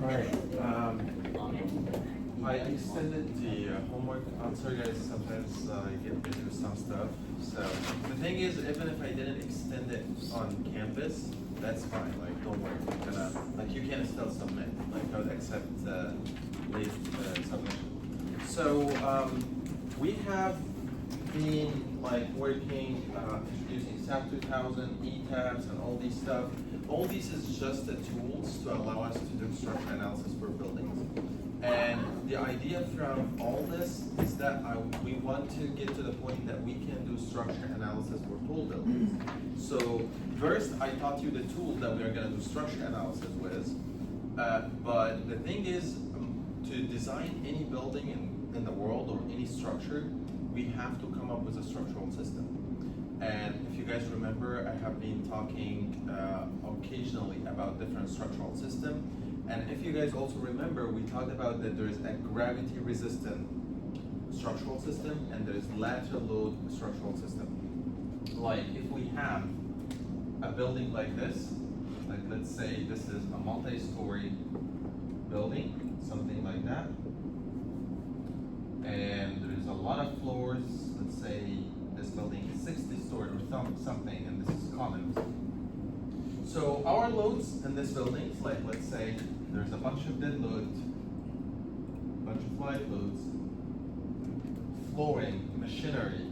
Alright, I extended the homework. I'm sorry guys, sometimes I get busy with some stuff. So the thing is, even if I didn't extend it on campus, that's fine, like don't worry. We're gonna, like you can still submit, like I would accept late submission. So we have been like working, introducing SAP 2000, ETABS and all these stuff. All these is just the tools to allow us to do structure analysis for buildings. And the idea from all this is that we want to get to the point that we can do structure analysis for tall buildings. So first I taught you the tool that we are going to do structure analysis with. But the thing is, to design any building in the world or any structure, we have to come up with a structural system. And if you guys remember, I have been talking occasionally about different structural systems. And if you guys also remember, we talked about that there is a gravity resistant structural system and there is lateral load structural system. Like if we have a building like this, like let's say this is a multi-story building, something like that. And there is a lot of floors, let's say this building is 60 story or something, and this is columns. So our loads in this building, like let's say there's a bunch of dead loads, bunch of live loads, flooring, machinery,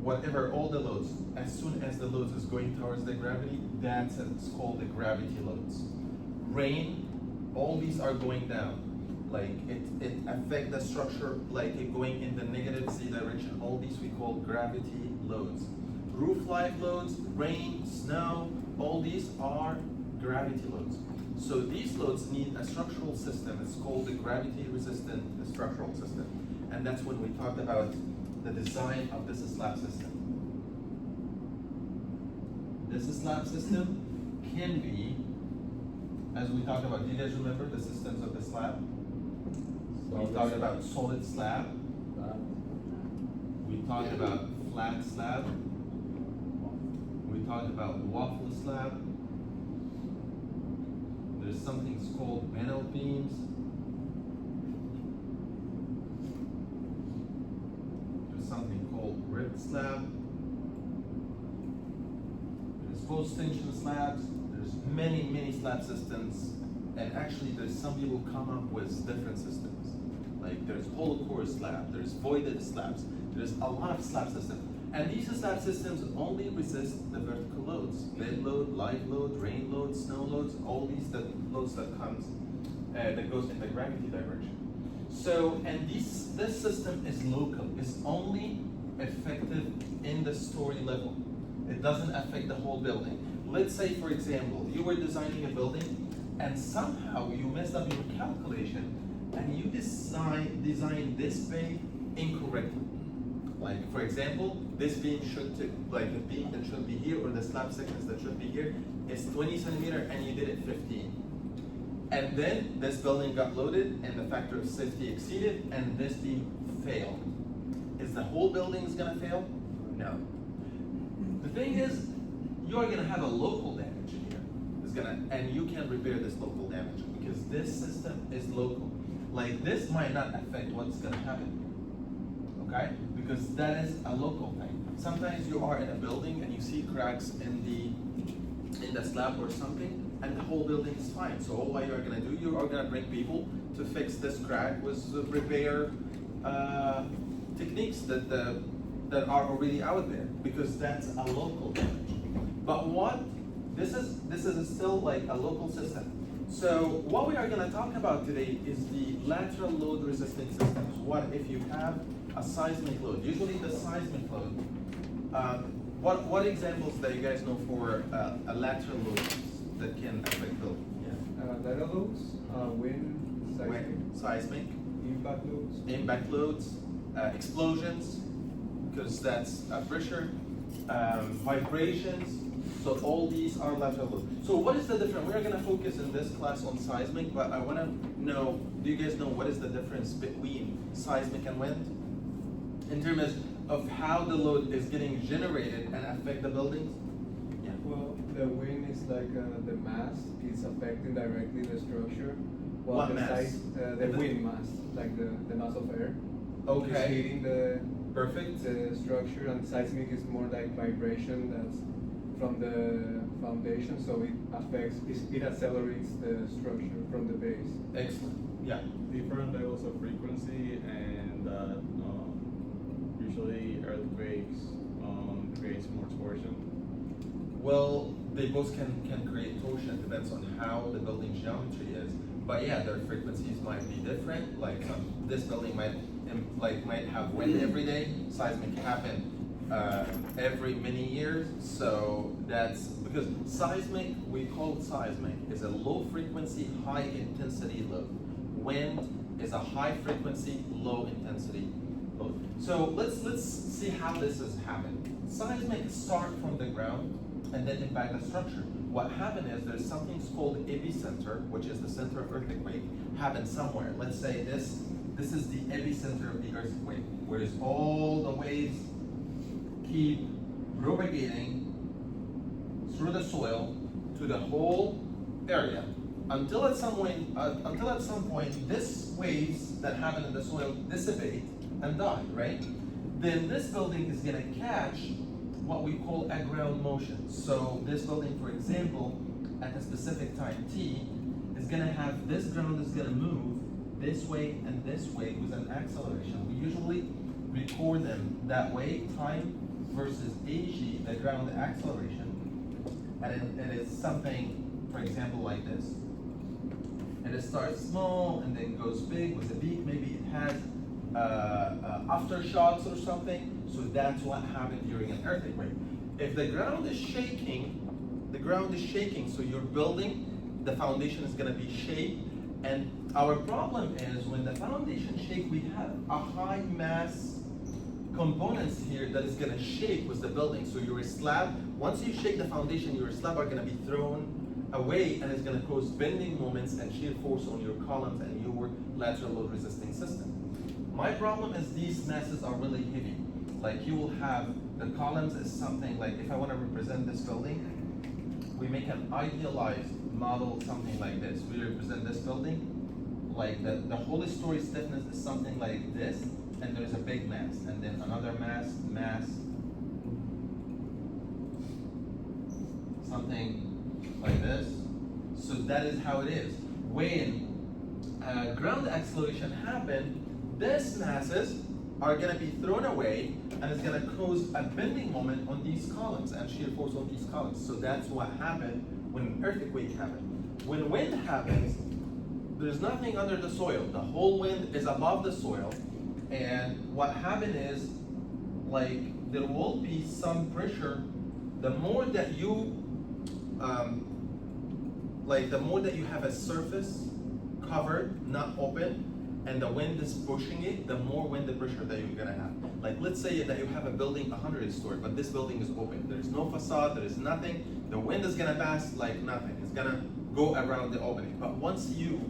whatever, all the loads. As soon as the loads is going towards the gravity, that's it's called the gravity loads. Rain, all these are going down. Like it affect the structure, like it going in the negative Z direction. All these we call gravity loads. Roof life loads, rain, snow, all these are gravity loads. So these loads need a structural system. It's called the gravity resistant structural system. And that's when we talked about the design of this slab system. This slab system can be, as we talked about, do you guys remember the systems of the slab? We talked about solid slab. We talked about flat slab. We talked about waffle slab. There's something called panel beams. There's something called ribbed slab. There's post tension slabs. There's many slab systems. And actually there's some people come up with different systems. Like there's hollow core slab, there's voided slabs, there's a lot of slab systems. And these slab systems only resist the vertical loads. Dead load, live load, rain load, snow loads, all these loads that comes, that goes in the gravity direction. So, and this system is local. It's only effective in the story level. It doesn't affect the whole building. Let's say, for example, you were designing a building and somehow you messed up your calculation and you design this bay incorrectly. Like for example, this beam should like the beam that should be here or the slab thickness that should be here is 20 centimeter and you did it 15. And then this building got loaded and the factor of safety exceeded and this beam failed. Is the whole building is gonna fail? No. The thing is, you are gonna have a local damage here. And you can repair this local damage because this system is local. Like this might not affect what's gonna happen, okay? Because that is a local thing. Sometimes you are in a building and you see cracks in the slab or something, and the whole building is fine. So all you are gonna do, you are gonna bring people to fix this crack with repair techniques that are already out there because that's a local damage. But what? This is still like a local system. So what we are going to talk about today is the lateral load resisting systems. What if you have a seismic load? Usually the seismic load, what examples that you guys know for a lateral load that can affect building? Yeah. Lateral loads, wind, seismic, impact loads, explosions, because that's pressure, vibrations. So all these are lateral loads. So what is the difference? We're going to focus in this class on seismic, but I want to know, do you guys know what is the difference between seismic and wind? In terms of how the load is getting generated and affect the buildings? Yeah. Well, The wind is like the mass is affecting directly the structure. While What the mass? size, the wind mass, like the mass of air. Okay. Is hitting the Perfect. structure, and seismic is more like vibration that's from the foundation, so it affects, it accelerates the structure from the base. Excellent. Yeah. Different levels of frequency, and usually earthquakes creates more torsion. Well, they both can create torsion. Depends on how the building geometry is. But yeah, their frequencies might be different. Like this building might have wind every day. Seismic happen every many years. So that's because seismic, we call it seismic, is a low frequency, high intensity load. Wind is a high frequency, low intensity load. So let's see how this has happened. Seismic start from the ground and then impact the structure. What happened is there's something called epicenter, which is the center of earthquake, happened somewhere. Let's say this is the epicenter of the earthquake, where all the waves keep propagating through the soil to the whole area until at some point this waves that happen in the soil dissipate and die, right? Then this building is gonna catch what we call a ground motion. So this building, for example, at a specific time t, is gonna have this ground is gonna move this way and this way with an acceleration. We usually record them that way, time versus ag, the ground acceleration, and it is something, for example, like this. And it starts small and then goes big with a peak. Maybe it has aftershocks or something. So that's what happened during an earthquake. If the ground is shaking, so you're building, the foundation is gonna be shake. And our problem is when the foundation shake, we have a high mass components here that is gonna shake with the building. So your slab, once you shake the foundation, your slab are gonna be thrown away, and it's gonna cause bending moments and shear force on your columns and your lateral load resisting system. My problem is these masses are really heavy. Like you will have the columns is something like, if I want to represent this building, we make an idealized model, something like this. We represent this building, like the whole story stiffness is something like this, and there's a big mass, and then another mass, something like this. So that is how it is. When ground acceleration happen, these masses are going to be thrown away, and it's going to cause a bending moment on these columns and shear force on these columns. So that's what happened when an earthquake happened. When wind happens, there's nothing under the soil. The whole wind is above the soil, and what happened is, like, there will be some pressure. The more that you the more that you have a surface covered, not open, and the wind is pushing it, the more wind the pressure that you're gonna have. Like, let's say that you have a building 100 story, but this building is open. There's no facade, there is nothing. The wind is gonna pass like nothing. It's gonna go around the opening. But once you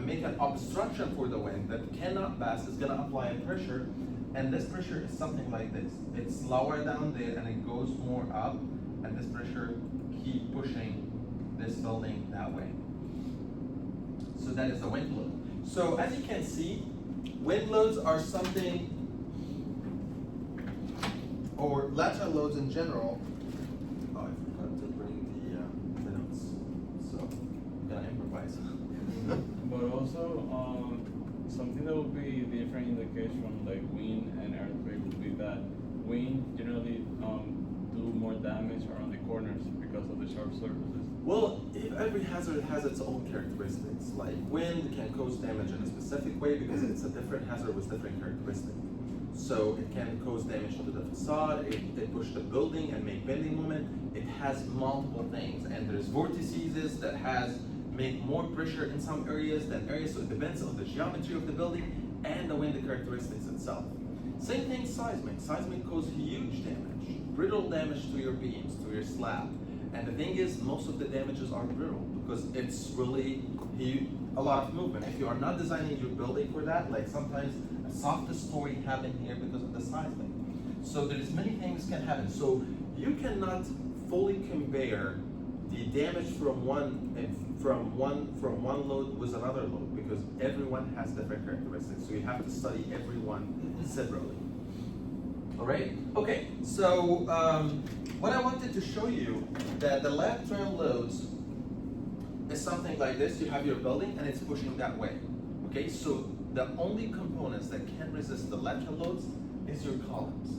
make an obstruction for the wind that cannot pass, it's gonna apply a pressure, and this pressure is something like this. It's lower down there and it goes more up, and this pressure keep pushing this building that way. So that is the wind load. So as you can see, wind loads are something, or lateral loads in general. Oh, I forgot to bring the notes, so I'm gonna improvise. But also, something that would be different in the case from like wind and earthquake would be that wind generally do more damage around the corners because of the sharp surfaces. Well, every hazard has its own characteristics. Like wind can cause damage in a specific way because it's a different hazard with different characteristics. So it can cause damage to the facade, it push the building and make bending moment. It has multiple things, and there's vortices that make more pressure in some areas than areas, so it depends on the geometry of the building and the wind characteristics itself. Same thing seismic. Seismic cause huge damage, brittle damage to your beams, to your slab. And the thing is, most of the damages are brittle because it's really a lot of movement. If you are not designing your building for that, like sometimes a soft story happen here because of the seismic. So there's many things can happen. So you cannot fully compare the damage from one load with another load, because everyone has different characteristics. So you have to study everyone separately. All right. Okay. So what I wanted to show you that the lateral loads is something like this. You have your building and it's pushing that way. Okay. So the only components that can resist the lateral loads is your columns.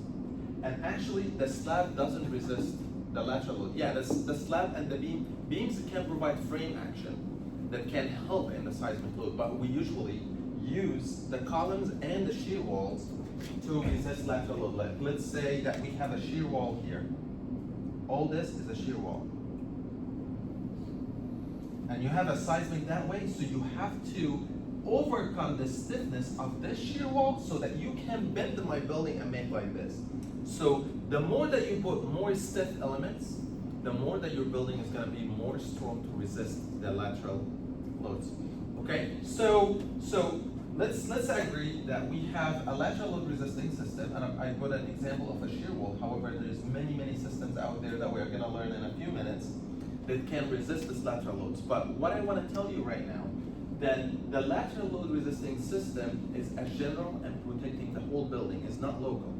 And actually, the slab doesn't resist the lateral load. Yeah, the slab and the beams can provide frame action that can help in the seismic load, but we usually use the columns and the shear walls to resist lateral load. Like, let's say that we have a shear wall here. All this is a shear wall. And you have a seismic that way, so you have to overcome the stiffness of this shear wall so that you can bend my building and make like this. So the more that you put more stiff elements, the more that your building is going to be more strong to resist the lateral loads. Okay, so let's agree that we have a lateral load resisting system, and I put an example of a shear wall. However, there's many systems out there that we're going to learn in a few minutes that can resist this lateral loads. But what I want to tell you right now, that the lateral load resisting system is a general and protecting the whole building. It's not local.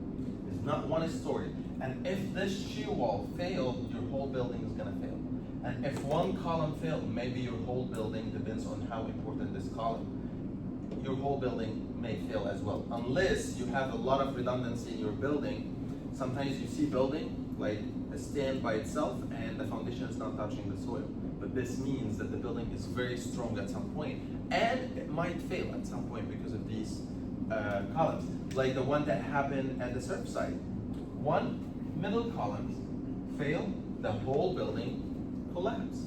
It's not one story. And if this shear wall failed, your whole building is going to fail. And if one column failed, maybe your whole building, depends on how important this column, your whole building may fail as well. Unless you have a lot of redundancy in your building. Sometimes you see building like a stand by itself and the foundation is not touching the soil. But this means that the building is very strong at some point, and it might fail at some point because of these columns, like the one that happened at the surf site. One middle columns fail, the whole building collapsed.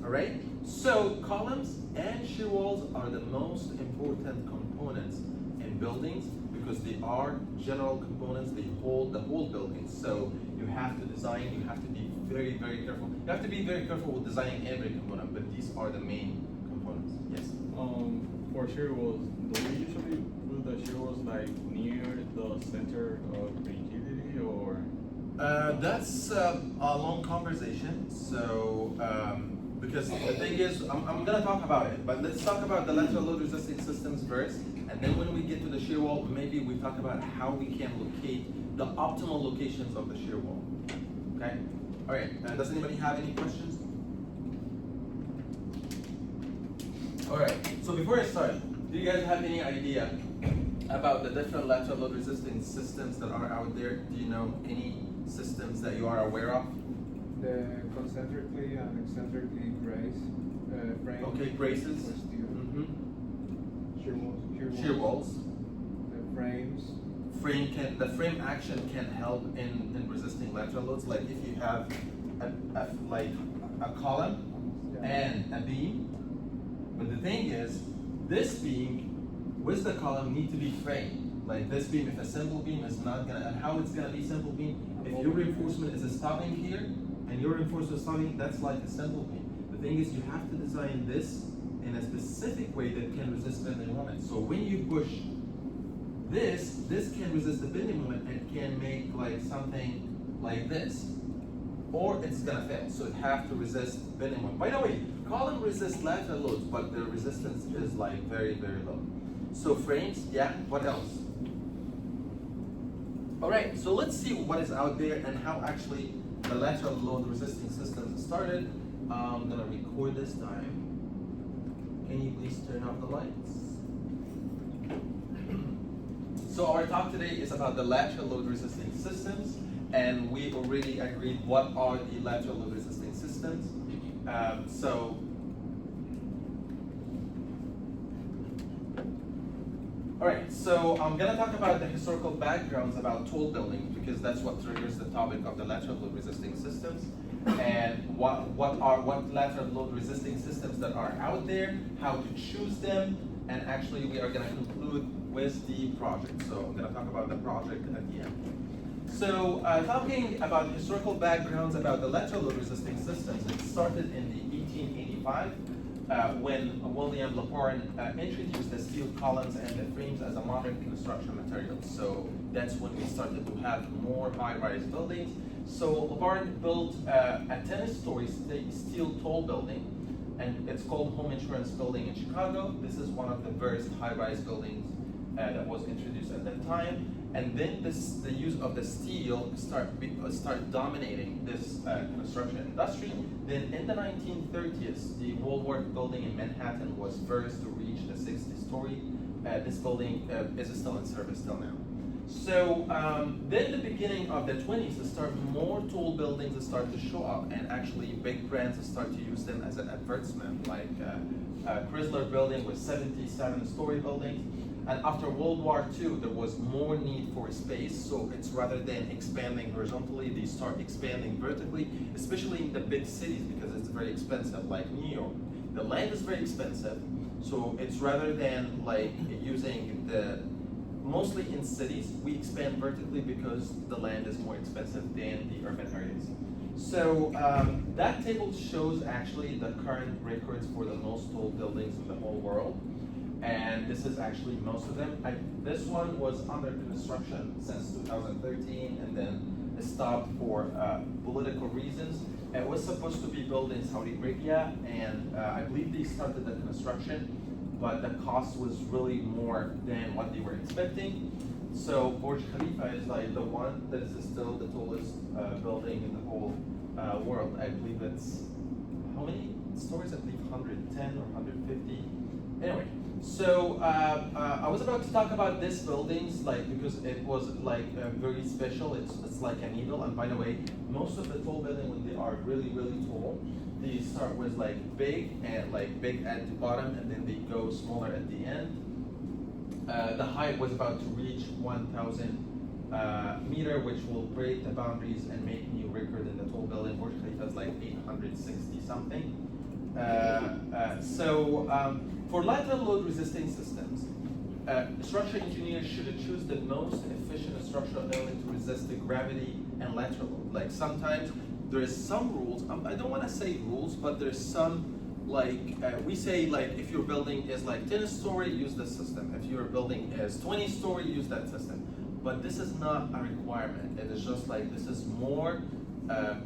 All right. So columns and shear walls are the most important components in buildings because they are general components. They hold the whole building. So you have to design. You have to be very careful. You have to be very careful with designing every component, but these are the main components. Yes. For shear walls, do we usually put the shear walls like near the center of rigidity, or? That's a long conversation. So because the thing is, I'm gonna talk about it, but let's talk about the lateral load resisting systems first, and then when we get to the shear wall, maybe we talk about how we can locate the optimal locations of the shear wall. Okay. All right, does anybody have any questions? All right, so before I start, do you guys have any idea about the different lateral load resisting systems that are out there? Do you know any systems that you are aware of? The concentrically and eccentrically braced frames. Okay, braces. For steel. Mm-hmm. Shear walls. Shear walls. The frames. The frame action can help in resisting lateral loads. Like if you have a column and a beam, but the thing is, this beam with the column need to be framed. Like this beam, if a simple beam is not gonna, and how it's gonna be simple beam? If your reinforcement is stopping here and your reinforcement is stopping, that's like a simple beam. The thing is, you have to design this in a specific way that can resist bending moment. So when you push this can resist the bending moment and can make like something like this, or it's gonna fail. So it have to resist bending moment. By the way, column resists lateral loads, but the resistance is like very low. So frames, yeah. What else? All right. So let's see what is out there and how actually the lateral load resisting systems started. I'm gonna record this time. Can you please turn off the lights? So our talk today is about the lateral load resisting systems, and we already agreed what are the lateral load resisting systems. All right, so I'm gonna talk about the historical backgrounds about tall buildings because that's what triggers the topic of the lateral load resisting systems, and what lateral load resisting systems that are out there, how to choose them, and actually we are gonna conclude with the project. So I'm gonna talk about the project at the end. So talking about historical backgrounds about the lateral load resisting systems, it started in the 1885 when William Lateral introduced the steel columns and the frames as a modern construction material. So that's when we started to have more high-rise buildings. So Lateral built a 10-story steel tall building, and it's called Home Insurance Building in Chicago. This is one of the first high-rise buildings that was introduced at that time. And then the use of the steel start dominating this construction industry. Then in the 1930s, the Woolworth building in Manhattan was first to reach the 60-story. This building is still in service till now. So then the beginning of the 20s, more tall buildings start to show up, and actually big brands start to use them as an advertisement, like Chrysler building with 77-story buildings. And after World War II, there was more need for space, so it's rather than expanding horizontally, they start expanding vertically, especially in the big cities because it's very expensive, like New York. The land is very expensive, so it's rather than like using mostly in cities, we expand vertically because the land is more expensive than the urban areas. So that table shows actually the current records for the most tall buildings in the whole world. And this is actually most of them. This one was under construction since 2013 and then stopped for political reasons. It was supposed to be built in Saudi Arabia, and I believe they started the construction, but the cost was really more than what they were expecting. So Burj Khalifa is like the one that is still the tallest building in the whole world. I believe it's, how many stories? I believe 110 or 150. Anyway, so I was about to talk about this buildings, like because it was like very special. It's like a needle. And by the way, most of the tall buildings, when they are really tall, they start with like big at the bottom, and then they go smaller at the end. The height was about to reach 1,000 meter, which will break the boundaries and make new record in the tall building. Burj Khalifa is like 860 something. For lateral load resisting systems, structural engineers should choose the most efficient structural element to resist the gravity and lateral load. Like sometimes there is some rules, I don't want to say rules, but there's some, like we say, like if your building is like 10-story, use this system. If your building is 20-story, use that system. But this is not a requirement. It is just like this is more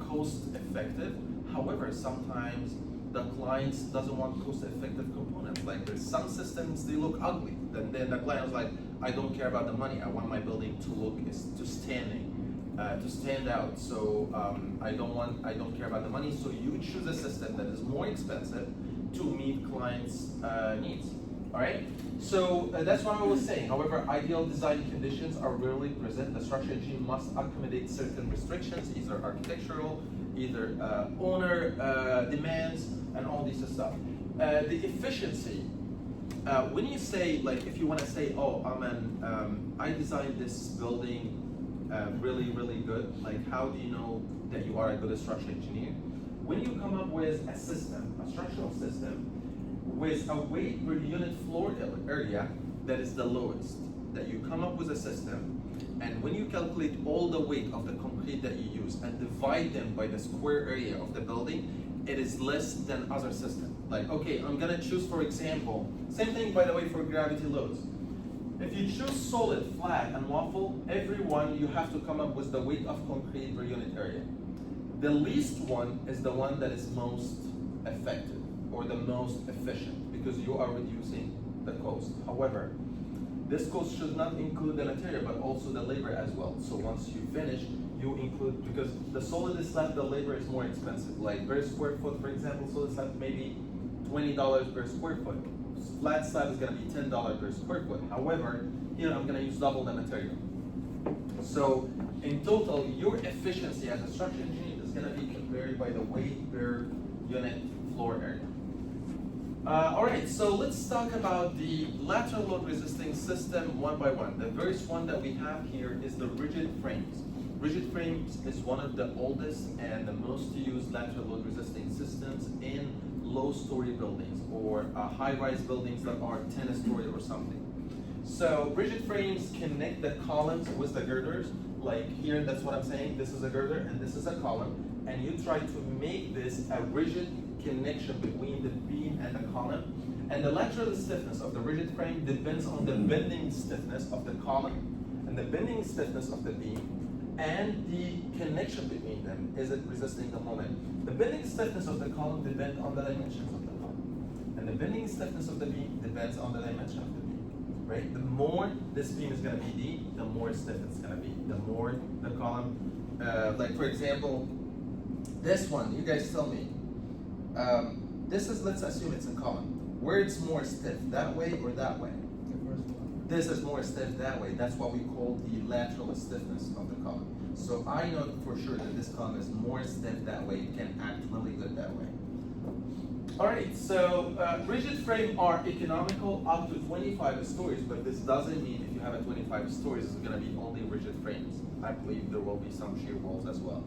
cost effective. However, sometimes the clients doesn't want cost-effective components. Like there's some systems, they look ugly. Then the client is like, I don't care about the money. I want my building to stand out. So I don't care about the money. So you choose a system that is more expensive to meet clients' needs. All right. So that's what I was saying. However, ideal design conditions are rarely present. The structural engineer must accommodate certain restrictions, either architectural, either owner demands, and all this stuff. The efficiency. When you say, like, if you want to say, oh, I designed this building really good. Like, how do you know that you are a good structural engineer? When you come up with a system, a structural system, with a weight per unit floor area that is the lowest, that you come up with a system, and when you calculate all the weight of the concrete that you use and divide them by the square area of the building, it is less than other systems. Like, okay, I'm gonna choose, for example, same thing by the way for gravity loads. If you choose solid, flat, and waffle, every one you have to come up with the weight of concrete per unit area. The least one is the one that is most effective or the most efficient because you are reducing the cost. However, this cost should not include the material but also the labor as well. So once you finish, you include, because the solid slab, the labor is more expensive. Like per square foot, for example, solid slab maybe $20 per square foot. Flat slab is gonna be $10 per square foot. However, here I'm gonna use double the material. So in total, your efficiency as a structural engineer is gonna be compared by the weight per unit floor area. All right, so let's talk about the lateral load resisting system one by one. The first one that we have here is the rigid frames. Rigid frames is one of the oldest and the most used lateral load resisting systems in low-story buildings or high-rise buildings that are 10-story or something. So rigid frames connect the columns with the girders. Like here, that's what I'm saying. This is a girder and this is a column. And you try to make this a rigid connection between the beam and the column. And the lateral stiffness of the rigid frame depends on the bending stiffness of the column and the bending stiffness of the beam. and the connection between them. Is it resisting the moment? The bending stiffness of the column depends on the dimensions of the column. And the bending stiffness of the beam depends on the dimension of the beam, right? The more this beam is gonna be deep, the more stiff it's gonna be. The more the column, like for example, this one, you guys tell me, this is, let's assume it's a column. Where it's more stiff, that way or that way? The first one. This is more stiff that way. That's what we call the lateral stiffness of the column. So I know for sure that this column is more stiff that way. It can act really good that way. All right, so rigid frame are economical up to 25 stories, but this doesn't mean if you have a 25 stories, it's gonna be only rigid frames. I believe there will be some shear walls as well.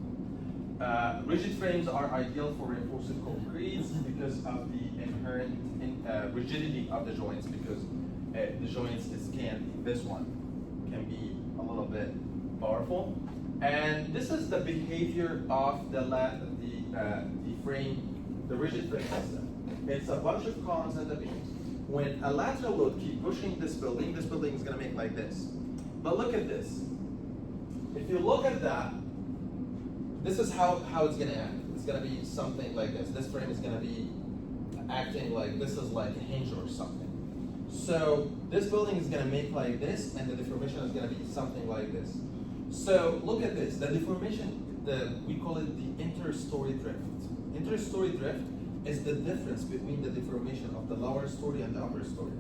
Rigid frames are ideal for reinforced concretes because of the inherent rigidity of the joints, because the joints this one can be a little bit powerful. And this is the behavior of the frame, the rigid frame system. It's a bunch of columns and the beams. When a lateral load keep pushing this building is gonna make like this. But look at this. If you look at that, this is how it's gonna act. It's gonna be something like this. This frame is gonna be acting like this is like a hinge or something. So this building is gonna make like this, and the deformation is gonna be something like this. So look at this. The deformation, we call it the inter-story drift. Inter-story drift is the difference between the deformation of the lower story and the upper story.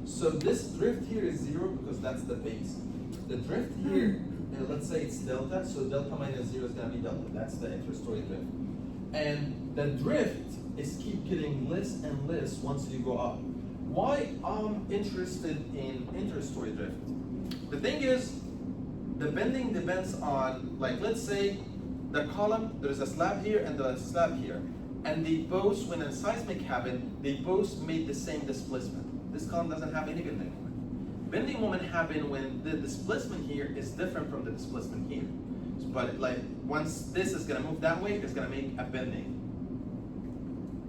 So this drift here is 0 because that's the base. The drift here, let's say it's delta, so delta minus 0 is gonna be delta. That's the inter-story drift. And the drift is keep getting less and less once you go up. Why I'm interested in inter-story drift? The thing is, the bending depends on, like let's say the column, there's a slab here and there's a slab here. And they both, when a seismic happened, they both made the same displacement. This column doesn't have any bending moment. Bending moment happen when the displacement here is different from the displacement here. But like once this is gonna move that way, it's gonna make a bending.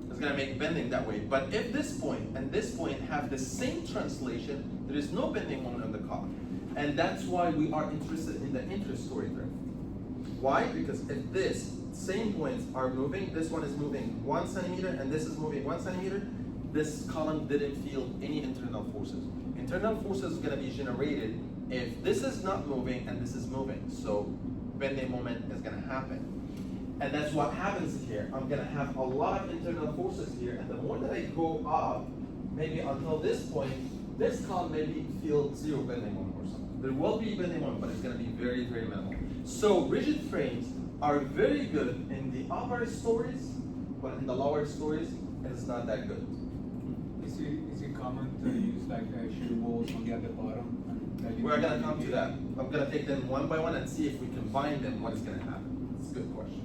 It's gonna make bending that way. But if this point and this point have the same translation, there is no bending moment on the column. And that's why we are interested in the inter-story drift. Why? Because if this same points are moving, this one is moving 1 centimeter and this is moving 1 centimeter, this column didn't feel any internal forces. Internal forces is gonna be generated if this is not moving and this is moving. So bending moment is gonna happen. And that's what happens here. I'm gonna have a lot of internal forces here, and the more that I go up, maybe until this point, this column maybe feel 0 bending moment or something. There will be bending moment, but it's gonna be very, very minimal. So rigid frames are very good in the upper stories, but in the lower stories, it's not that good. Is it common to use like shear walls only at the bottom? We're gonna come to that. I'm gonna take them one by one and see if we combine them, what is gonna happen. It's a good question.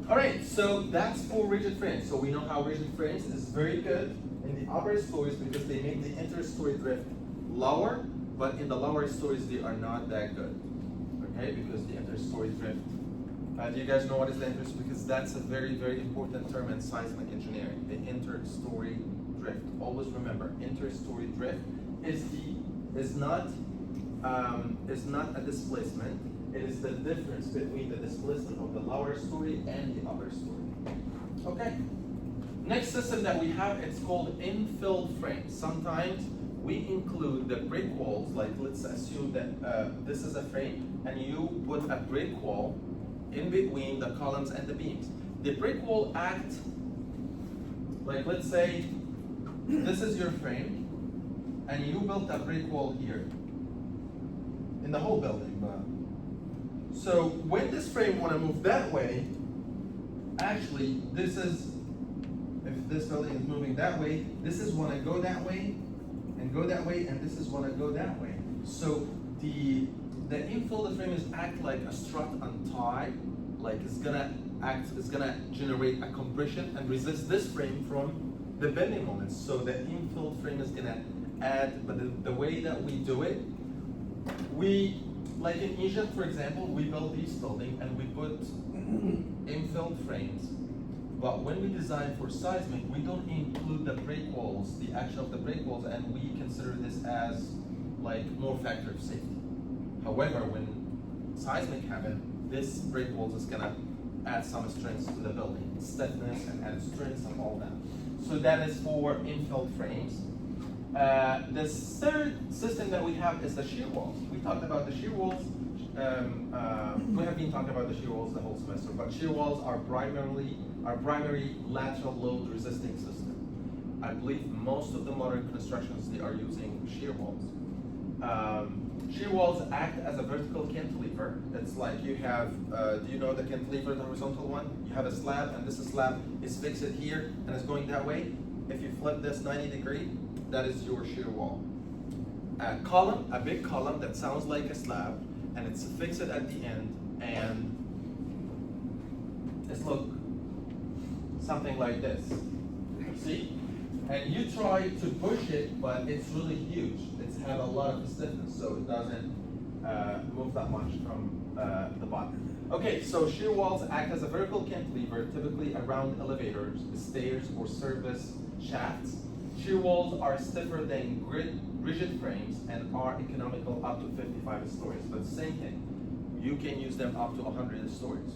All right, so that's for rigid frames. So we know how rigid frames is very good in the upper stories because they make the inter-story drift lower, but in the lower stories, they are not that good. Okay, because the inter-story drift. Do you guys know what is the inter-story? Because that's a very, very important term in seismic engineering, the inter-story drift. Always remember, inter-story drift is not a displacement. It is the difference between the displacement of the lower story and the upper story. Okay. Next system that we have, it's called infilled frames. Sometimes we include the brick walls, like let's assume that this is a frame and you put a brick wall in between the columns and the beams. The brick wall act like, let's say this is your frame and you built a brick wall here in the whole building. So when this frame want to move that way, actually this is, if this building is moving that way, this is want to go that way and go that way, and this is want to go that way. So the infolded frame is act like a strut on tie, like it's gonna generate a compression and resist this frame from the bending moments. So the infilled frame is gonna add, but the way that we do it, like in Egypt, for example, we built these buildings and we put infilled frames. But when we design for seismic, we don't include the break walls, the action of the break walls, and we consider this as like more factor of safety. However, when seismic happen, this brick walls is gonna add some strength to the building, stiffness and add strength and all that. So that is for infill frames. The third system that we have is the shear walls. We talked about the shear walls. We have been talking about the shear walls the whole semester, but shear walls are primary lateral load resisting system. I believe most of the modern constructions, they are using shear walls. Shear walls act as a vertical cantilever. It's like you have, do you know the cantilever, the horizontal one? You have a slab, and this slab is fixed here, and it's going that way. If you flip this 90 degree, that is your shear wall. A column, a big column that sounds like a slab, and it's fixed at the end, and it's look something like this. See? And you try to push it, but it's really huge. It's had a lot of stiffness, so it doesn't move that much from the bottom. Okay, so shear walls act as a vertical cantilever, typically around elevators, stairs, or service shafts. Shear walls are stiffer than rigid frames and are economical up to 55 stories, but same thing. You can use them up to 100 stories.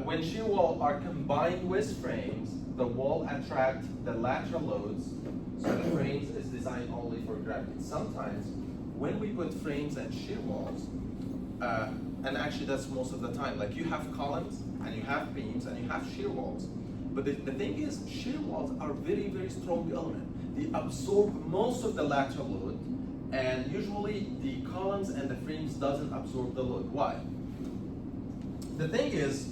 When shear walls are combined with frames, the wall attracts the lateral loads, so the frames is designed only for gravity. Sometimes, when we put frames and shear walls, and actually that's most of the time, like you have columns, and you have beams, and you have shear walls. But the thing is, shear walls are very, very strong element. They absorb most of the lateral load, and usually the columns and the frames doesn't absorb the load. Why? The thing is,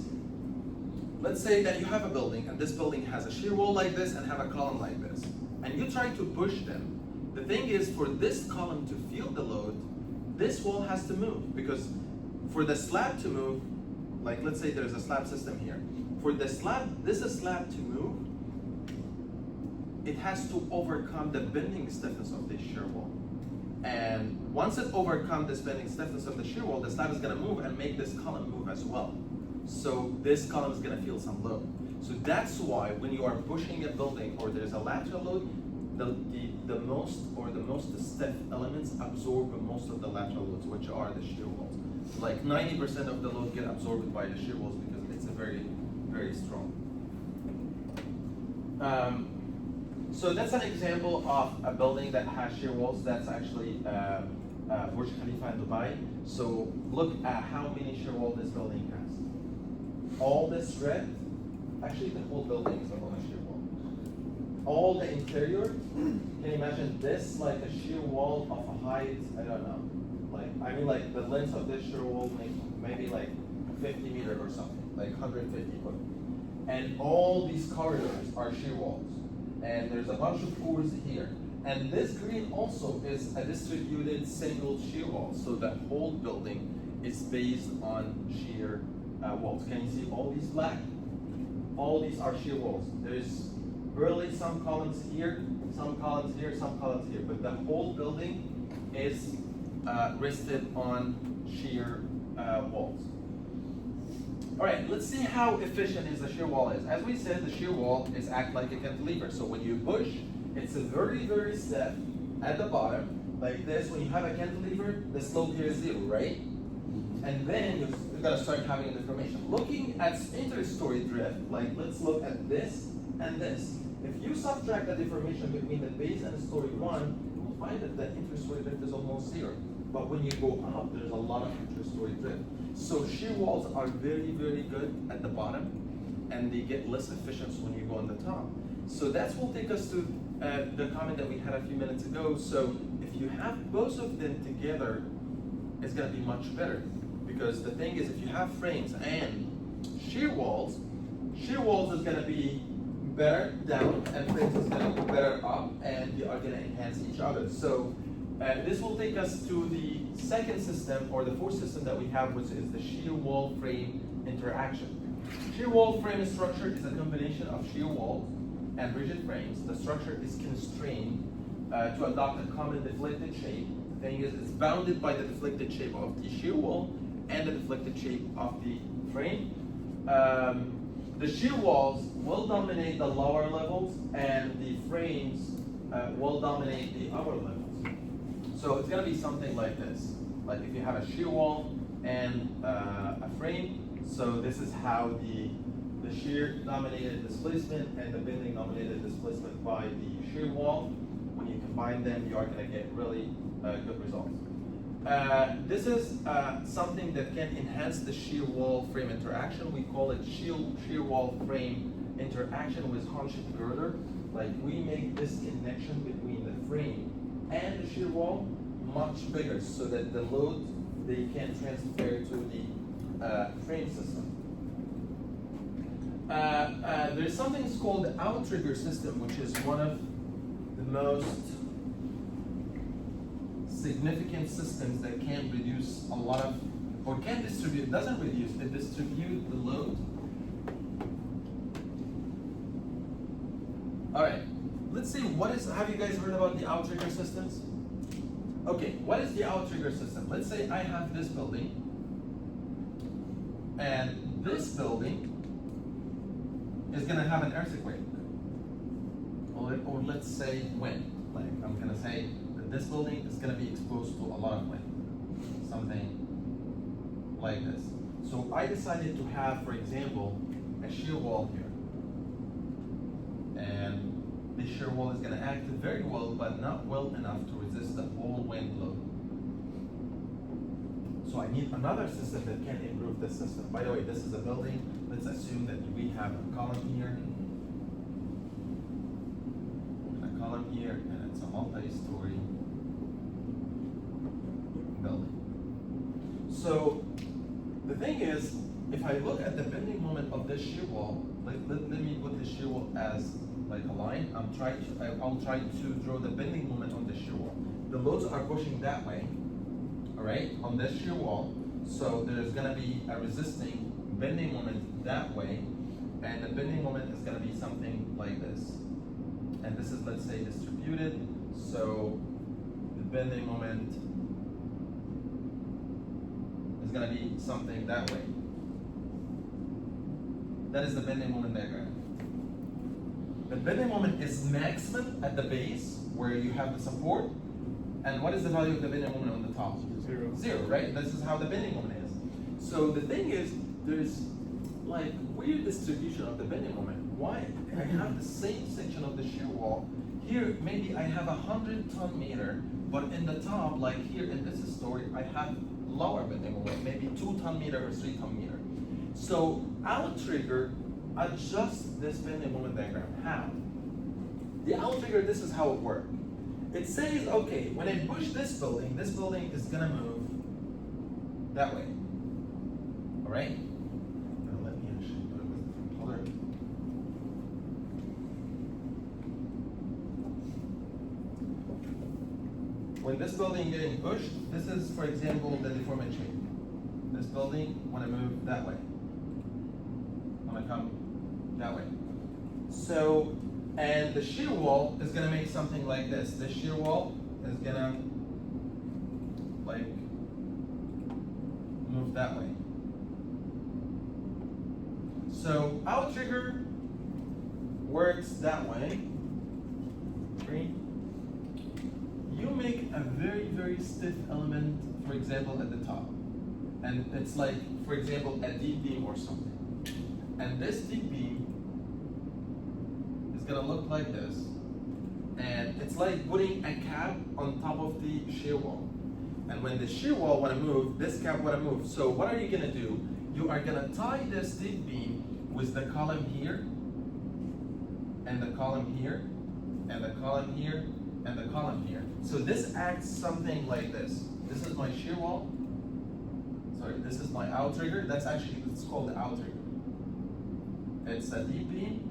let's say that you have a building, and this building has a shear wall like this and have a column like this, and you try to push them. The thing is, for this column to feel the load, this wall has to move, because for the slab to move, like let's say there's a slab system here. For the slab, this slab to move, it has to overcome the bending stiffness of the shear wall. And once it overcomes this bending stiffness of the shear wall, the slab is gonna move and make this column move as well. So this column is gonna feel some load. So that's why when you are pushing a building or there's a lateral load, the most stiff elements absorb most of the lateral loads, which are the shear walls. Like 90% of the load get absorbed by the shear walls because it's a very, very strong. So that's an example of a building that has shear walls. That's actually Burj Khalifa in Dubai. So look at how many shear walls this building has. All this red, actually the whole building is on a shear wall. All the interior, can you imagine this like a shear wall of a height, I don't know, like the length of this shear wall maybe like 50 meters or something, like 150 foot. And all these corridors are shear walls. And there's a bunch of pores here. And this green also is a distributed single shear wall. So the whole building is based on shear walls. Can you see all these black? All these are shear walls. There's barely some columns here, some columns here, some columns here, but the whole building is rested on shear walls. All right, let's see how efficient is the shear wall is. As we said, the shear wall is act like a cantilever. So when you push, it's a very, very stiff at the bottom, like this. When you have a cantilever, the slope here is 0, right? And then you're gonna start having deformation. Looking at interstory drift, like let's look at this and this. If you subtract the deformation between the base and story 1, you will find that the interstory drift is almost 0. But when you go up, there's a lot of interstory drift. So shear walls are very, very good at the bottom, and they get less efficient when you go on the top. So that will take us to the comment that we had a few minutes ago. So if you have both of them together, it's gonna be much better. Because the thing is, if you have frames and shear walls is gonna be better down, and frames is gonna be better up, and they are gonna enhance each other. So this will take us to the second system, or the fourth system that we have, which is the shear wall frame interaction. Shear wall frame structure is a combination of shear walls and rigid frames. The structure is constrained to adopt a common deflected shape. The thing is, it's bounded by the deflected shape of the shear wall and the deflected shape of the frame. The shear walls will dominate the lower levels, and the frames will dominate the upper levels. So it's gonna be something like this. Like if you have a shear wall, and a frame. So this is how the shear dominated displacement and the bending dominated displacement by the shear wall. When you combine them, you are going to get really good results. This is something that can enhance the shear wall frame interaction. We call it shear wall frame interaction with honshed girder. Like, we make this connection between the frame and the shear wall much bigger so that the load they can transfer to the frame system. There's something called the outrigger system, which is one of the most significant systems that can reduce a lot of, or can distribute, doesn't reduce, it distribute the load. All right, let's see, have you guys heard about the outrigger systems? Okay, what is the outrigger system? Let's say I have this building, and this building is gonna have an earthquake, or let's say wind. Like, I'm gonna say that this building is gonna be exposed to a lot of wind, something like this. So I decided to have, for example, a shear wall here, and this shear wall is gonna act very well, but not well enough to resist the whole wind load. So I need another system that can improve this system. By the way, this is a building. Let's assume that we have a column here, and a column here, and it's a multi-story building. So the thing is, if I look at the bending moment of this shear wall, let me put the shear wall as like a line. I'll try to draw the bending moment on the shear wall. The loads are pushing that way, all right, on this shear wall. So there's gonna be a resisting bending moment that way, and the bending moment is gonna be something like this. And this is, let's say, distributed. So the bending moment is gonna be something that way. That is the bending moment diagram. The bending moment is maximum at the base where you have the support. And what is the value of the bending moment on the top? 0. 0, right? This is how the bending moment is. So the thing is, there's like weird distribution of the bending moment. Why? I have the same section of the shear wall. Here, maybe I have 100 ton meter, but in the top, like here in this story, I have lower bending moment, maybe 2 ton meter or 3 ton meter. So outrigger adjusts this bending moment diagram. How? The outrigger, this is how it works. It says, okay, when I push this building is gonna move that way. All right? Now let me actually put it with a different color. When this building getting pushed, this is, for example, the deformation shape. This building wanna move that way. Wanna come that way. So, and the shear wall is gonna make something like this. The shear wall is gonna like move that way. So outrigger works that way. Green. You make a very, very stiff element, for example, at the top. And it's like, for example, a deep beam or something. And this deep beam is gonna look like this. And it's like putting a cap on top of the shear wall. And when the shear wall wanna move, this cap wanna move. So what are you gonna do? You are gonna tie this deep beam with the column here, and the column here, and the column here, and the column here. So this acts something like this. This is my shear wall. Sorry, this is my outrigger. That's actually, it's called the outrigger. It's a deep beam,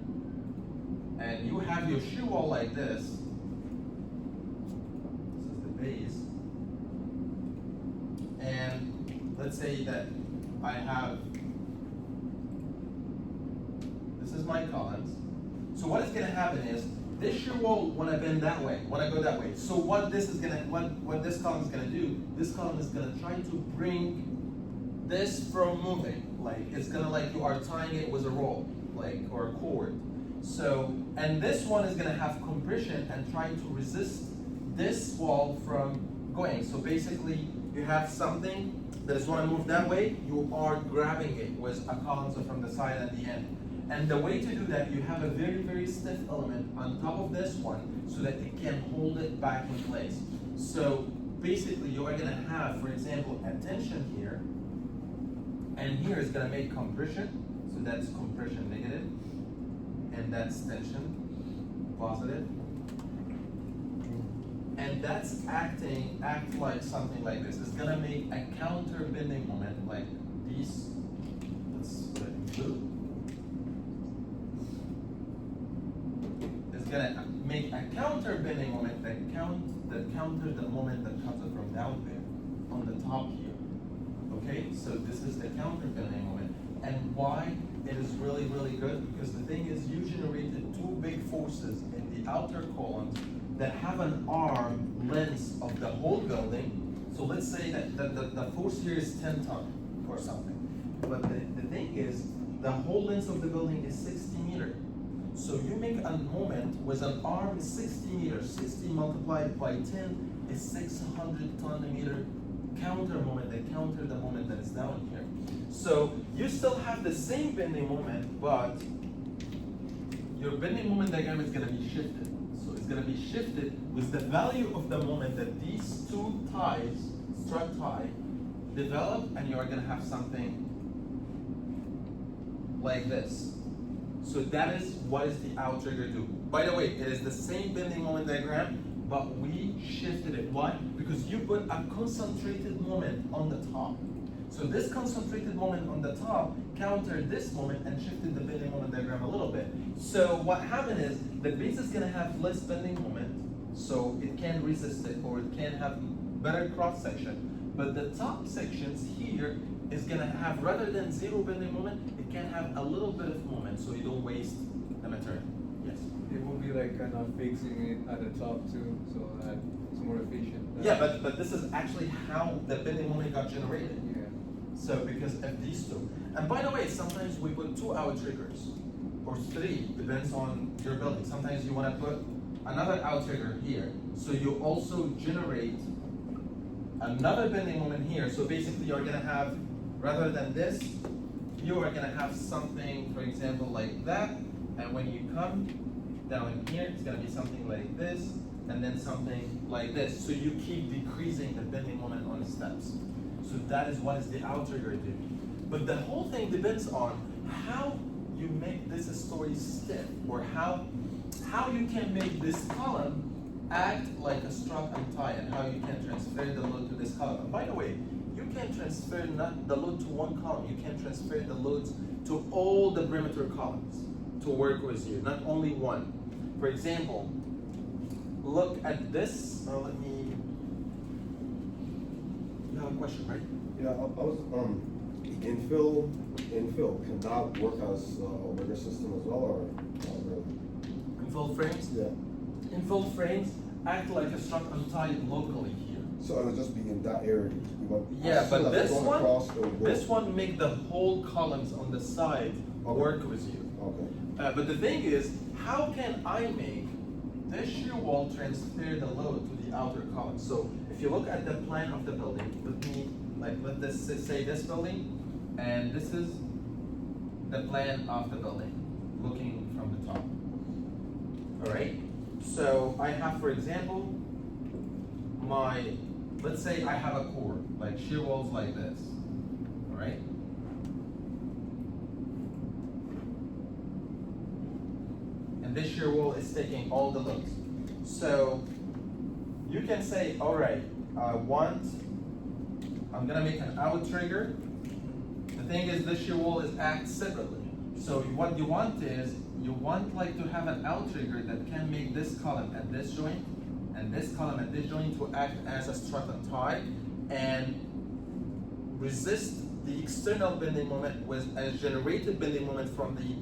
and you have your shear wall like this. This is the base. And let's say that I have, this is my columns. So what is gonna happen is, this shear wall wanna bend that way, wanna go that way. So what this column is gonna do, this column is gonna try to bring this from moving. Like, it's gonna, like you are tying it with a rope, like, or a cord. So, and this one is gonna have compression and try to resist this wall from going. So basically, you have something that is want to move that way, you are grabbing it with a column from the side at the end. And the way to do that, you have a very, very stiff element on top of this one so that it can hold it back in place. So basically, you are going to have, for example, a tension here, and here is going to make compression. So that's compression negative, and that's tension positive. And that's act like something like this. It's gonna make a counter bending moment like these. Let's put it in blue. It's gonna make a counter bending moment that counters the moment that comes from down there on the top here. Okay, so this is the counter bending moment. And why it is really, really good? Because the thing is, you generated two big forces in the outer columns that have an arm length of the whole building. So let's say that the force here is 10 tons or something. But the thing is, the whole length of the building is 60 meters. So you make a moment with an arm is 60 meters. 60 multiplied by 10 is 600 ton-meter counter moment that counter the moment that is down here. So you still have the same bending moment, but your bending moment diagram is going to be shifted. So it's going to be shifted with the value of the moment that these two ties, strut tie, develop, and you are going to have something like this. So that is what is the outrigger do. By the way, it is the same bending moment diagram, but we shifted it. Why? Because you put a concentrated moment on the top. So this concentrated moment on the top countered this moment and shifted the bending moment diagram a little bit. So what happened is the base is going to have less bending moment, so it can resist it, or it can have better cross section. But the top sections here is going to have, rather than zero bending moment, it can have a little bit of moment, so you don't waste the material. Yes. It will be like kind of fixing it at the top too, so that it's more efficient. Yeah, but this is actually how the bending moment got generated. Yeah. So because of these two. And by the way, sometimes we put 2 outriggers, or 3, depends on your building. Sometimes you want to put another outrigger here. So you also generate another bending moment here. So basically you're going to have, rather than this, you are going to have something, for example, like that. And when you come down here, it's going to be something like this, and then something like this. So you keep decreasing the bending moment on the steps. So that is what is the outrigger do. But the whole thing depends on how you make this story stiff, or how you can make this column act like a strut and tie, and how you can transfer the load to this column. And by the way, you can transfer not the load to one column, you can transfer the loads to all the perimeter columns to work with you, not only one. For example, look at this. Let me. You have a question, right? Yeah, I was, infill, can that work as a rigger system as well, or not really? Infill frames? Yeah. Infill frames act like a strut and tie locally here. So it'll just be in that area. Yeah, but this this one make the whole columns on the side work with you. Okay. But the thing is, how can I make this shear wall transfer the load to the outer column? So if you look at the plan of the building, let this say this building, and this is the plan of the building, looking from the top. All right. So I have, for example, let's say I have a core, like shear walls like this. All right. And this shear wall is taking all the loads. So you can say, all right, I'm gonna make an outrigger. The thing is, this shear wall is act separately. So what you want is, you want like to have an outrigger that can make this column at this joint, and this column at this joint to act as a strut and tie, and resist the external bending moment with a generated bending moment from the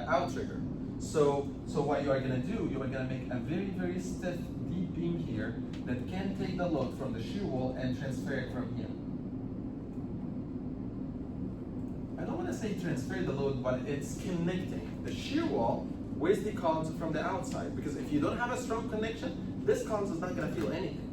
outrigger. So what you are going to do, you are going to make a very, very stiff deep beam here that can take the load from the shear wall and transfer it from here. I don't want to say transfer the load, but it's connecting the shear wall with the columns from the outside. Because if you don't have a strong connection, this column is not going to feel anything.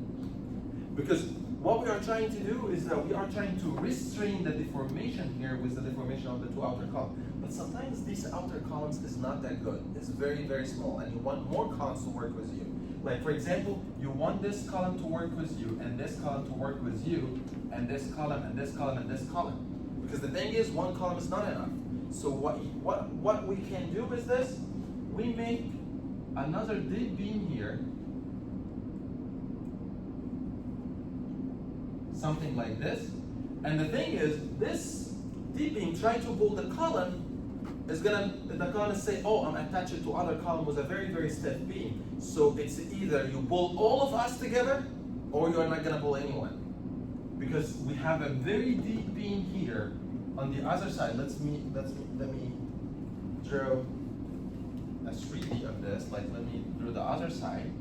Because what we are trying to do is that we are trying to restrain the deformation here with the deformation of the two outer columns. But sometimes these outer columns is not that good. It's very, very small, and you want more columns to work with you. Like for example, you want this column to work with you, and this column to work with you, and this column, and this column, and this column. Because the thing is, one column is not enough. So what we can do is this, we make another deep beam here, something like this. And the thing is, this deep beam trying to pull the column is the column is say, oh, I'm attached to other column with a very, very stiff beam. So it's either you pull all of us together, or you're not gonna pull anyone. Because we have a very deep beam here on the other side. Let me draw a 3D of this. Like let me draw the other side,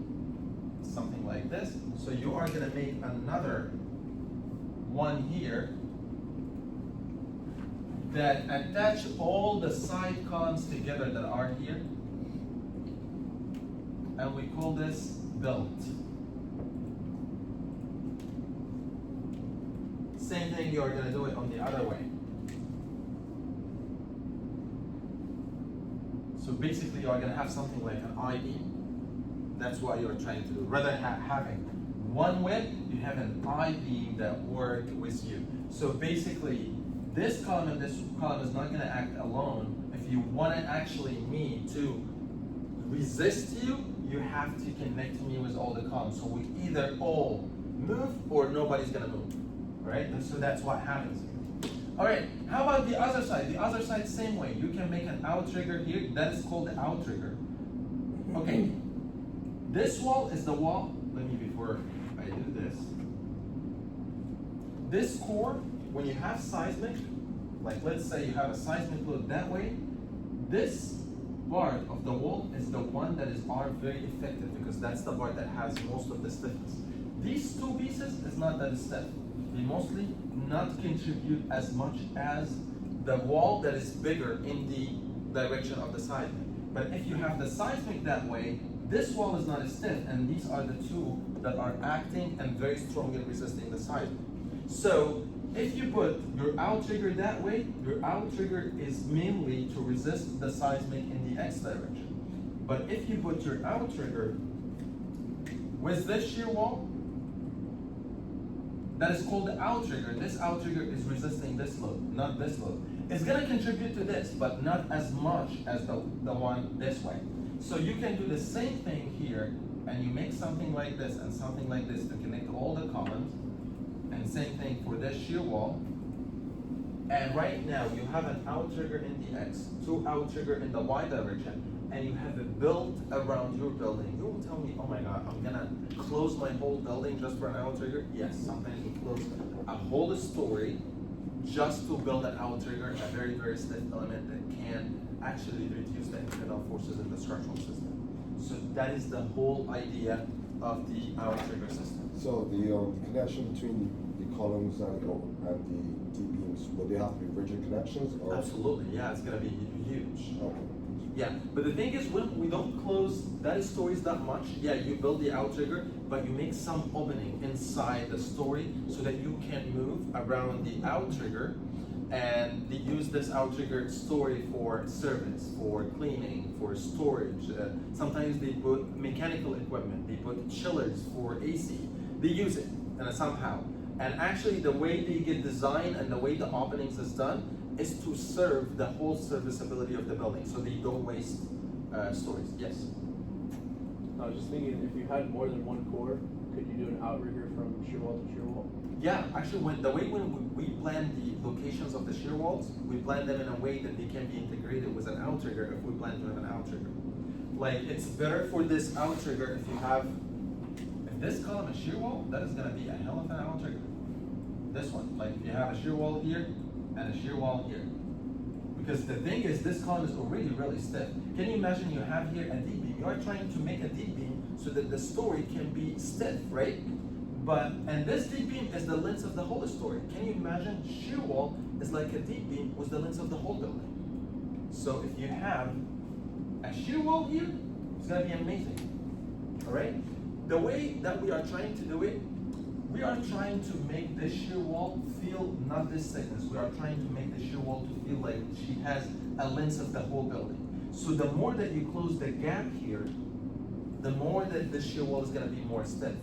something like this. So you are gonna make another one here that attach all the side columns together that are here, and we call this belt. Same thing, you are going to do it on the other way. So basically you are going to have something like an I-beam. That's what you're trying to do. Rather than having one web, you have an I-beam that work with you. So basically, this column and this column is not going to act alone. If you want to actually me to resist you, you have to connect me with all the columns. So we either all move or nobody's going to move. Right? And so that's what happens here. All right, how about the other side? The other side, same way. You can make an outrigger here. That is called the outrigger. Okay, this wall is the wall. Let me, before I do this. This core, when you have seismic, like let's say you have a seismic load that way, this part of the wall is the one that is very effective because that's the part that has most of the stiffness. These two pieces is not that stiff. They mostly not contribute as much as the wall that is bigger in the direction of the seismic. But if you have the seismic that way, this wall is not as stiff, and these are the two that are acting and very strongly resisting the seismic. So if you put your outrigger that way, your outrigger is mainly to resist the seismic in the X direction. But if you put your outrigger with this shear wall, that is called the outrigger. This outrigger is resisting this load, not this load. It's gonna contribute to this, but not as much as the one this way. So you can do the same thing here, and you make something like this and something like this to connect all the columns, and same thing for this shear wall. And right now you have an outrigger in the X, two outrigger in the Y direction, and you have it built around your building. You will tell me, oh my God, I'm gonna close my whole building just for an outrigger? Yes, sometimes we close a whole story just to build an outrigger, a very, very stiff element that can actually reduce the internal forces in the structural system. So that is the whole idea of the outrigger system. So the connection between the columns and the D-beams, will they have to be rigid connections? Or? Absolutely, yeah, it's gonna be huge. Okay. Yeah, but the thing is, when we don't close that stories that much, yeah, you build the outrigger, but you make some opening inside the story so that you can move around the outrigger, and they use this outrigger story for service, for cleaning, for storage. Sometimes they put mechanical equipment, they put chillers for AC. They use it somehow. And actually the way they get designed and the way the openings is done is to serve the whole serviceability of the building, so they don't waste stories. Yes? I was just thinking, if you had more than one core, could you do an outrigger from shear wall to shear wall? Yeah, actually when we plan the locations of the shear walls, we plan them in a way that they can be integrated with an outrigger if we plan to have an outrigger. Like, it's better for this outrigger if this column is shear wall, that is gonna be a hell of an outrigger. This one, like if you have a shear wall here, and a shear wall here. Because the thing is, this column is already really stiff. Can you imagine you have here a D-beam? You are trying to make a D-beam so that the story can be stiff, right? And this D-beam is the length of the whole story. Can you imagine shear wall is like a D-beam with the length of the whole building? So if you have a shear wall here, it's gonna be amazing, all right? The way that we are trying to do it, we are trying to make this shear wall feel not this thickness. We are trying to make the shear wall to feel like she has a length of the whole building. So the more that you close the gap here, the more that this shear wall is gonna be more stiff.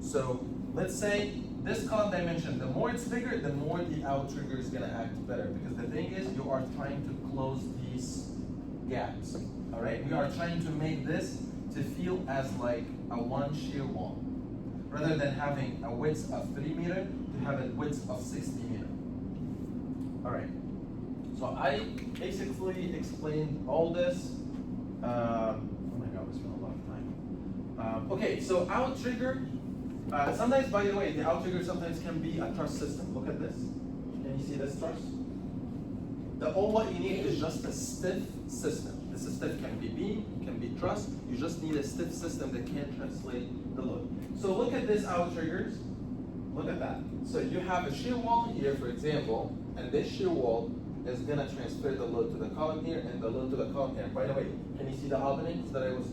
So let's say this column dimension, the more it's bigger, the more the outrigger is gonna act better. Because the thing is, you are trying to close these gaps. All right, we are trying to make this to feel as like a one shear wall, rather than having a width of 3 meters to have a width of 60 meters. All right, so I basically explained all this. Oh my God, we spent a lot of time. Okay, so outrigger. Sometimes, by the way, the outrigger sometimes can be a truss system. Look at this. Can you see this truss? All what you need is just a stiff system. This stiff can be beam, can be truss. You just need a stiff system that can translate the load. So look at this outriggers. Look at that. So you have a shear wall here, for example, and this shear wall is gonna transfer the load to the column here and the load to the column here. By the way, can you see the openings that I was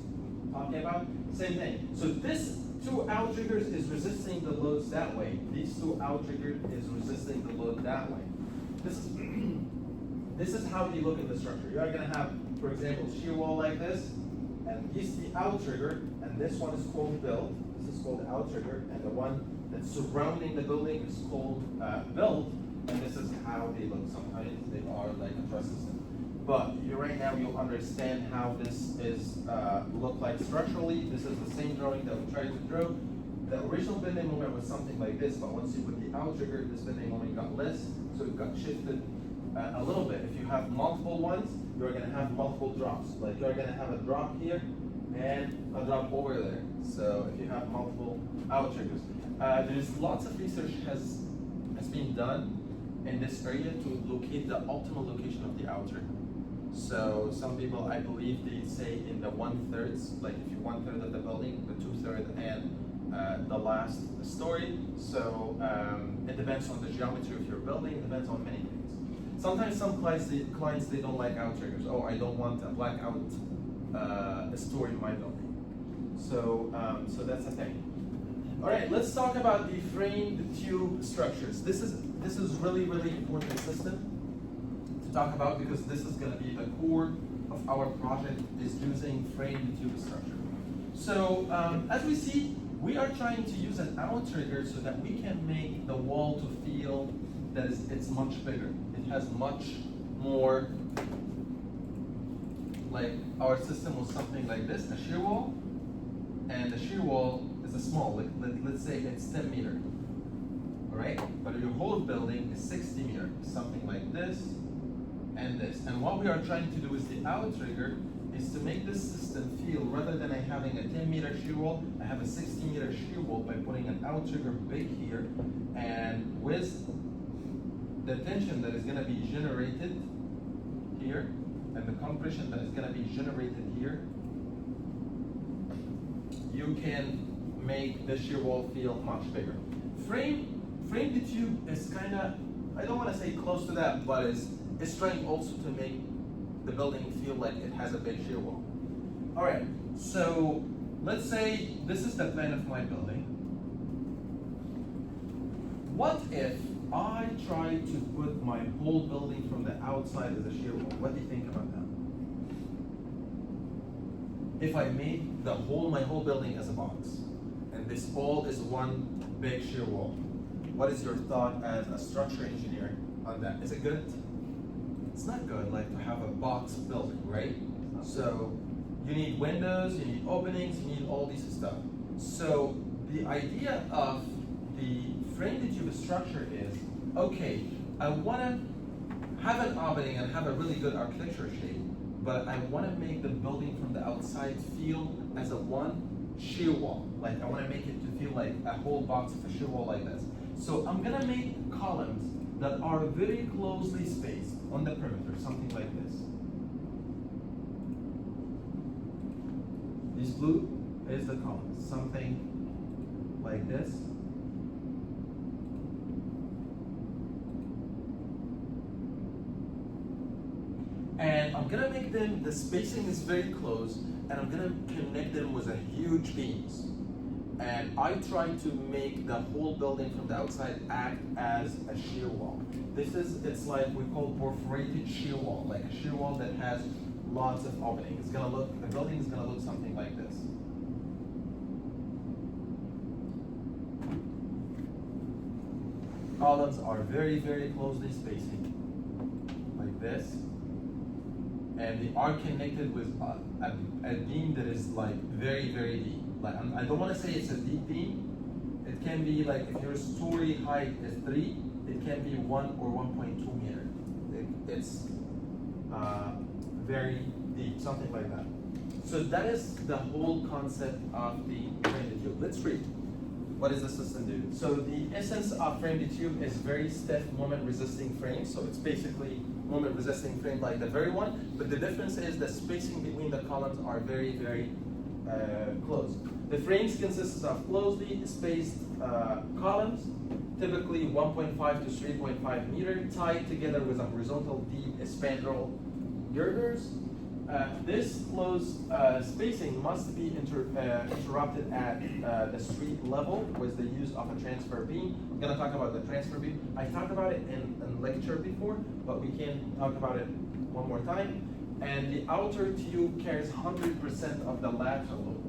talking about? Same thing. So this two outriggers is resisting the loads that way. These two outriggers is resisting the load that way. This is how they look in the structure. You are gonna have, for example, shear wall like this, and this is the outrigger, and this one is called build. This is called outrigger, and the one that's surrounding the building is called build, and this is how they look. Sometimes they are like a truss system. But right now you'll understand how this is look like structurally. This is the same drawing that we tried to draw. The original bending moment was something like this, but once you put the outrigger, this bending moment got less, so it got shifted a little bit. If you have multiple ones, you're gonna have multiple drops. Like you're gonna have a drop here and a drop over there. So if you have multiple outriggers, there's lots of research has been done in this area to locate the optimal location of the outrigger. So some people, I believe, they say in the 1/3, like if you 1/3 of the building, the 2/3 and the last story. So it depends on the geometry of your building. It depends on many things. Sometimes some clients they don't like outriggers. Oh, I don't want a blackout story in my building. So that's the thing. All right, let's talk about the framed tube structures. This is really important system to talk about because this is going to be the core of our project is using framed tube structure. So as we see, we are trying to use an outrigger so that we can make the wall to feel that it's much bigger. It has much more, like our system was something like this, a shear wall, and the shear wall is a small, let's say it's 10 meters, all right? But your whole building is 60 meters, something like this and this. And what we are trying to do is the outrigger is to make this system feel, rather than having a 10-meter shear wall, I have a 60-meter shear wall by putting an outrigger big here, and with the tension that is going to be generated here, and the compression that is going to be generated here, you can make the shear wall feel much bigger. Framed tube is kind of, I don't want to say close to that, but it's trying also to make the building feel like it has a big shear wall. All right, so let's say this is the plan of my building. What if I try to put my whole building from the outside as a shear wall? What do you think about that? If I made my whole building as a box, and this all is one big shear wall, what is your thought as a structure engineer on that? Is it good? It's not good, like to have a box building, right? So you need windows, you need openings, you need all these stuff. So the idea of the framed tube structure is, okay, I want to have an opening and have a really good architecture shape, but I want to make the building from the outside feel as a one shear wall. Like I want to make it to feel like a whole box of a shear wall like this. So I'm gonna make columns that are very closely spaced on the perimeter, something like this. This blue is the column, something like this. And I'm gonna make them, the spacing is very close, and I'm gonna connect them with a huge beams. And I try to make the whole building from the outside act as a shear wall. It's like we call perforated shear wall, like a shear wall that has lots of openings. The building is gonna look something like this. Columns are very, very closely spacing, like this. And they are connected with a beam that is like very, very deep. Like I don't want to say it's a deep beam. It can be like if your story height is 3, it can be 1 or 1.2 meter. It's very deep, something like that. So that is the whole concept of the frame to tube. Let's read. What does the system do? So the essence of frame to tube is very stiff moment resisting frame. So it's basically moment resisting frame like the very one, but the difference is the spacing between the columns are very, very close. The frames consist of closely spaced columns, typically 1.5 to 3.5 meter, tied together with a horizontal deep spandrel girders. This close spacing must be interrupted at the street level with the use of a transfer beam. I'm going to talk about the transfer beam. I talked about it in lecture before, but we can talk about it one more time. And the outer tube carries 100% of the lateral load.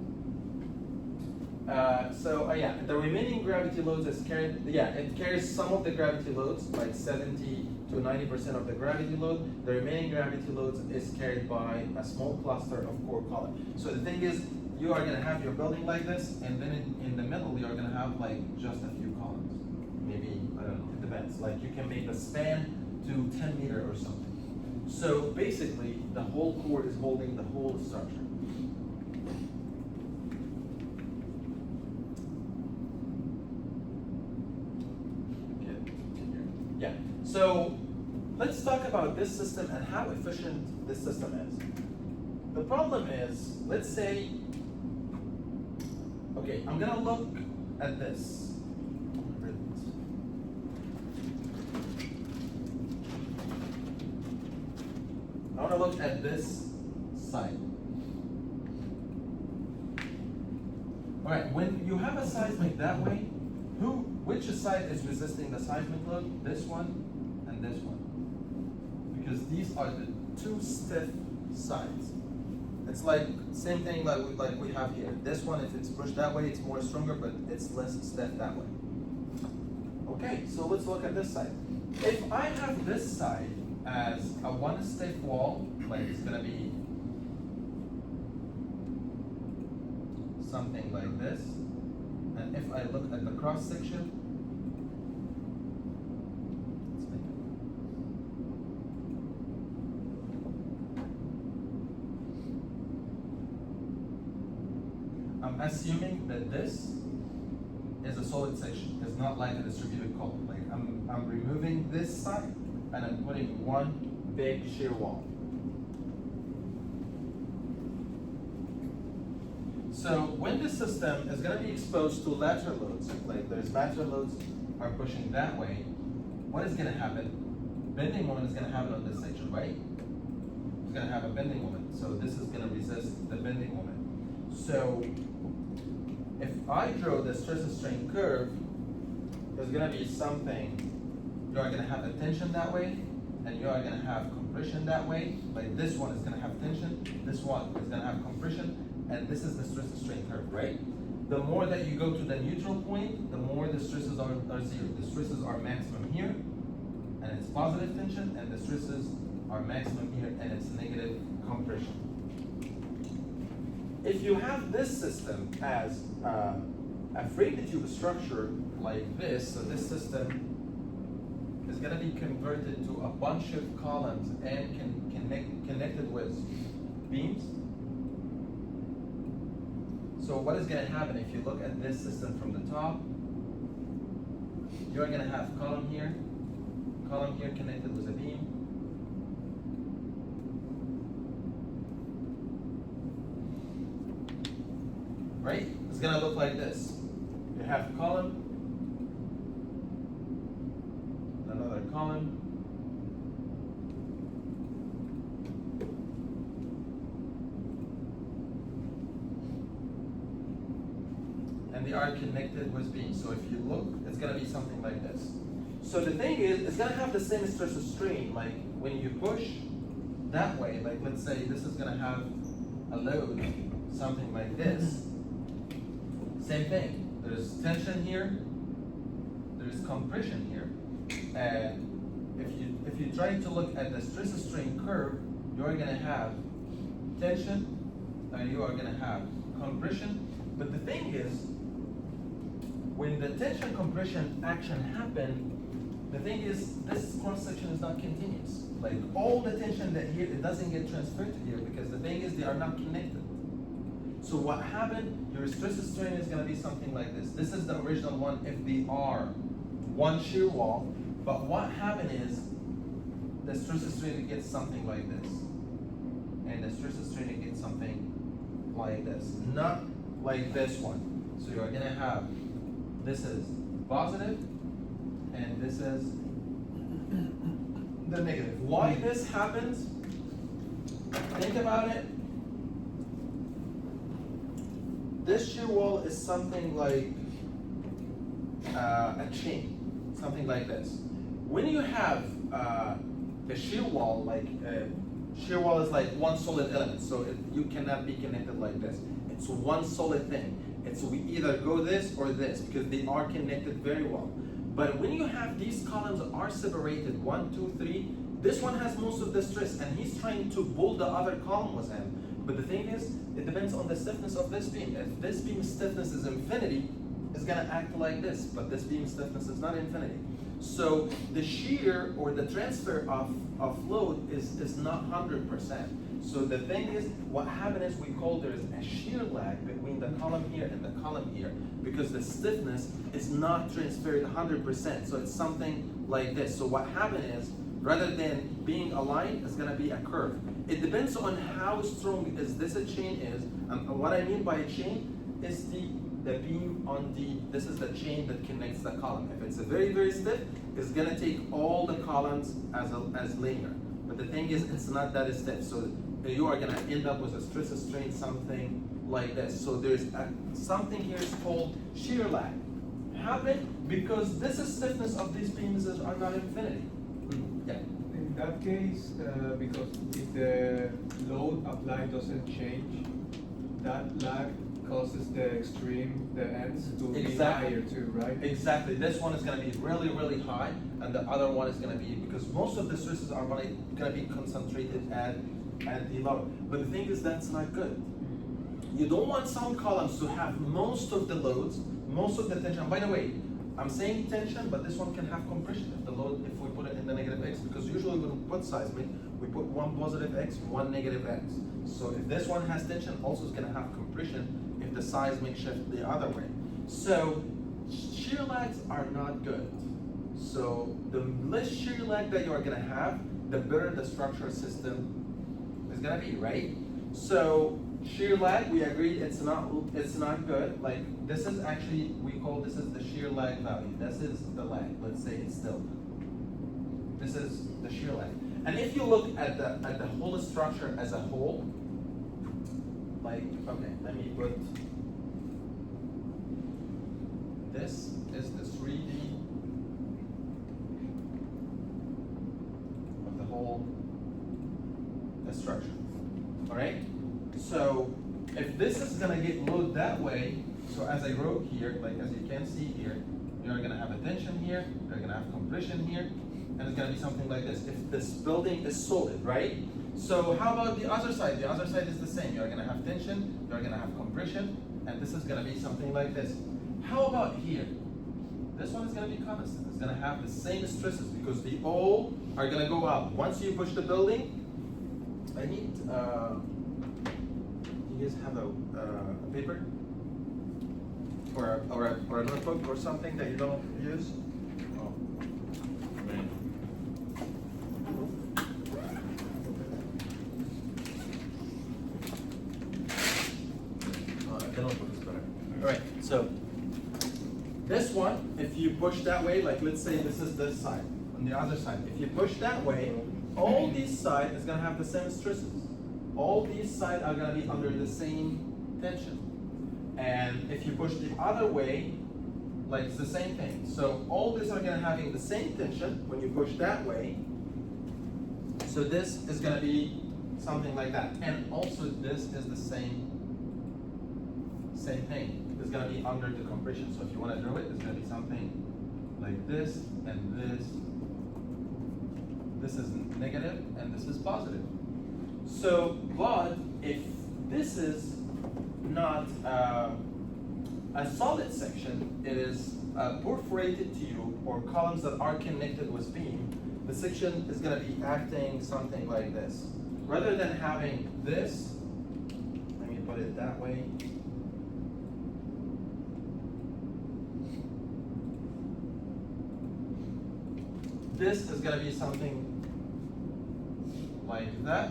Yeah, the remaining gravity loads is carried, it carries some of the gravity loads, like 70 to 90% of the gravity load. The remaining gravity loads is carried by a small cluster of core columns. So the thing is, you are going to have your building like this, and then in the middle, you are going to have like just a few columns. Maybe, I don't know, it depends. Like you can make a span to 10 meter or something. So basically, the whole core is holding the whole structure. Yeah, so let's talk about this system and how efficient this system is. The problem is, let's say, okay, I'm gonna look at this. I wanna look at this side. All right, when you have a seismic that way, which side is resisting the seismic load? This one and this one. Because these are the two stiff sides. It's like same thing like we have here. This one, if it's pushed that way, it's more stronger, but it's less stiff that way. Okay, so let's look at this side. If I have this side as a one stiff wall, like it's gonna be something like this. And if I look at the cross section, I'm assuming that this is a solid section. It's not like a distributed column. Like I'm removing this side and I'm putting one big shear wall. So when the system is going to be exposed to lateral loads, like there's lateral loads are pushing that way, what is going to happen? Bending moment is going to happen on this section, right? It's going to have a bending moment. So this is going to resist the bending moment. So if I draw the stress strain curve, there's going to be something. You are going to have a tension that way, and you are going to have compression that way. Like this one is going to have tension, this one is going to have compression, and this is the stress strain curve, right? The more that you go to the neutral point, the more the stresses are zero. The stresses are maximum here, and it's positive tension, and the stresses are maximum here, and it's negative compression. If you have this system as a frame to tube structure like this, so this system is going to be converted to a bunch of columns and connected with beams. So what is going to happen if you look at this system from the top? You're going to have column here connected with a beam. Right? It's going to look like this. You have column, another column, and the are connected with beams. So if you look, it's gonna be something like this. So the thing is, it's gonna have the same stress strain. Like when you push that way, like let's say this is gonna have a load, something like this. Same thing. There's tension here. There's compression here. And if you try to look at the stress strain curve, you are gonna have tension and you are gonna have compression. But the thing is, when the tension compression action happen, the thing is this cross section is not continuous. Like all the tension that here, it doesn't get transferred to here because the thing is they are not connected. So what happened, your stress strain is gonna be something like this. This is the original one if they are one shear wall, but what happened is the stress strain gets something like this. And the stress strain gets something like this. Not like this one. So you're gonna have, this is positive, and this is the negative. Why this happens? Think about it. This shear wall is something like a chain, something like this. When you have a shear wall, like shear wall is like one solid element, so you cannot be connected like this. It's one solid thing. It's we either go this or this because they are connected very well. But when you have these columns are separated, 1, 2, 3, this one has most of the stress and he's trying to pull the other column with him. But the thing is, it depends on the stiffness of this beam. If this beam stiffness is infinity, it's gonna act like this, but this beam stiffness is not infinity. So the shear or the transfer of load is not 100%. So the thing is, what happened is we call there is a shear lag between the column here and the column here because the stiffness is not transferred 100%. So it's something like this. So what happened is, rather than being aligned, it's gonna be a curve. It depends on how strong is this a chain is. And what I mean by a chain is the beam on this is the chain that connects the column. If it's a very, very stiff, it's gonna take all the columns as linear. But the thing is, it's not that stiff. So you are gonna end up with a stress strain, something like this. So there's something here is called shear lag. Happen because this stiffness of these beams are not infinity. Yeah. In that case, because if the load applied doesn't change, that lag causes the ends to be higher too, right? Exactly. This one is going to be really, really high, and the other one is going to be, because most of the stresses are going to be concentrated at the lower. But the thing is, that's not good. You don't want some columns to have most of the loads, most of the tension. By the way, I'm saying tension, but this one can have compression if the load, if we put it in the negative X, because usually when we put seismic, we put one positive X, one negative X. So if this one has tension, also it's going to have compression if the seismic shift the other way. So shear lags are not good. So the less shear lag that you are going to have, the better the structural system is going to be, right? So shear lag, we agreed it's not good. Like this is actually, we call this is the shear lag value. This is the lag. Let's say it's still. This is the shear lag. And if you look at the whole structure as a whole, like, okay, let me put, this is the 3D of the whole structure. All right? So if this is gonna get load that way, so as I wrote here, like as you can see here, you're gonna have a tension here, you're gonna have compression here, and it's gonna be something like this. If this building is solid, right? So how about the other side? The other side is the same. You're gonna have tension, you're gonna have compression, and this is gonna be something like this. How about here? This one is gonna be constant. It's gonna have the same stresses because they all are gonna go up. Once you push the building, I need, you guys have a paper? Or a notebook or something that you don't use? Oh, man. The notebook is better. All right, so this one, if you push that way, like let's say this is this side, on the other side, if you push that way, all these sides is gonna have the same stresses. All these sides are gonna be under the same tension. And if you push the other way, like it's the same thing. So all these are gonna having the same tension when you push that way. So this is gonna be something like that. And also this is the same thing. It's gonna be under the compression. So if you wanna draw it, it's gonna be something like this and this. This is negative and this is positive. So, but if this is not a solid section, it is a perforated tube or columns that are connected with beam, the section is going to be acting something like this. Rather than having this, let me put it that way. This is going to be something like that,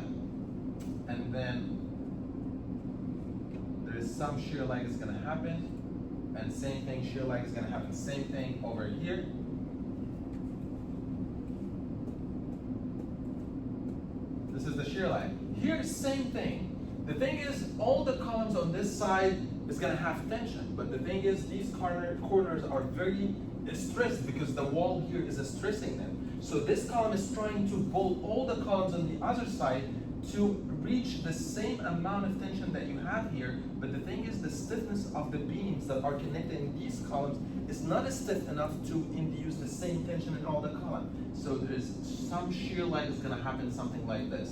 and then there is some shear lag is going to happen, and same thing, shear lag is going to happen. Same thing over here. This is the shear lag. Here, same thing. The thing is, all the columns on this side is going to have tension, but the thing is, these corners are very stressed because the wall here is stressing them. So this column is trying to pull all the columns on the other side to reach the same amount of tension that you have here, but the thing is the stiffness of the beams that are connecting these columns is not stiff enough to induce the same tension in all the columns. So there is some shear lag is going to happen something like this.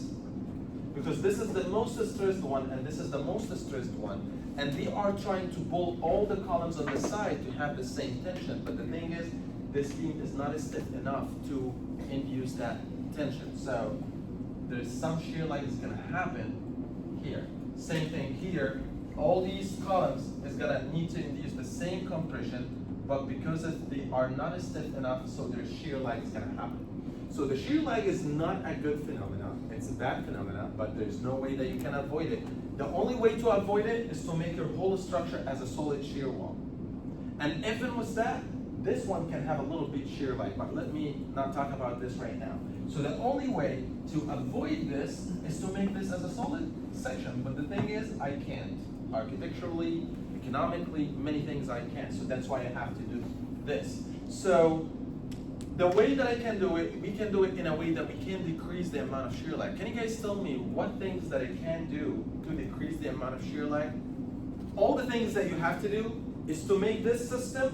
Because this is the most stressed one and this is the most stressed one. And we are trying to pull all the columns on the side to have the same tension, but the thing is, this beam is not stiff enough to induce that tension. So there's some shear lag is going to happen here. Same thing here. All these columns is going to need to induce the same compression, but because they are not stiff enough, so their shear lag is going to happen. So the shear lag is not a good phenomenon. It's a bad phenomenon, but there's no way that you can avoid it. The only way to avoid it is to make your whole structure as a solid shear wall. And even with that, this one can have a little bit shear lag, but let me not talk about this right now. So the only way to avoid this is to make this as a solid section, but the thing is, I can't. Architecturally, economically, many things I can't, so that's why I have to do this. So the way that I can do it, we can do it in a way that we can decrease the amount of shear lag. Can you guys tell me what things that I can do to decrease the amount of shear lag? All the things that you have to do is to make this system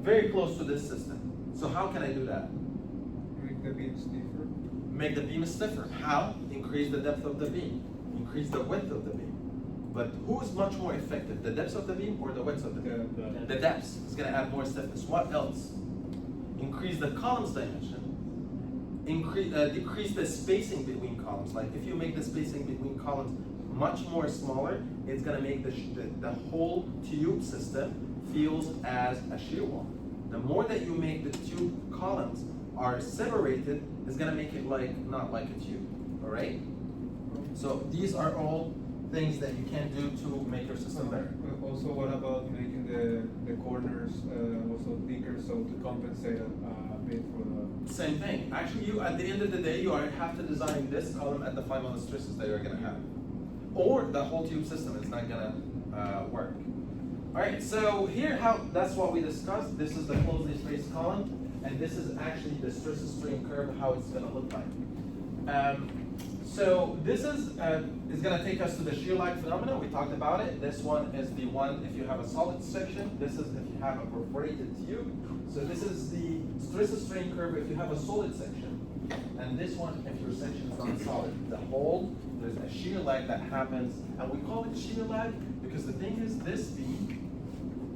very close to this system. So how can I do that? Make the beam stiffer. Make the beam stiffer. How? Increase the depth of the beam. Increase the width of the beam. But who is much more effective? The depth of the beam or the width of the beam? The depth is going to add more stiffness. What else? Increase the columns dimension. Decrease the spacing between columns. Like if you make the spacing between columns much more smaller, it's going to make the whole tube system feels as a shear wall. The more that you make the tube columns are separated, it's going to make it not like a tube. All right. So these are all things that you can do to make your system better. Also, what about making the corners also thicker, so to compensate a bit for the... Same thing. Actually, you at the end of the day, you have to design this column at the final stresses that you're going to have. Or the whole tube system is not going to work. All right, so here, that's what we discussed. This is the closely spaced column, and this is actually the stress strain curve, how it's going to look like. So this is going to take us to the shear lag phenomenon. We talked about it. This one is the one if you have a solid section. This is if you have a perforated tube. So this is the stress strain curve if you have a solid section. And this one if your section is not solid. The whole, there's a shear lag that happens, and we call it shear lag because the thing is this beam,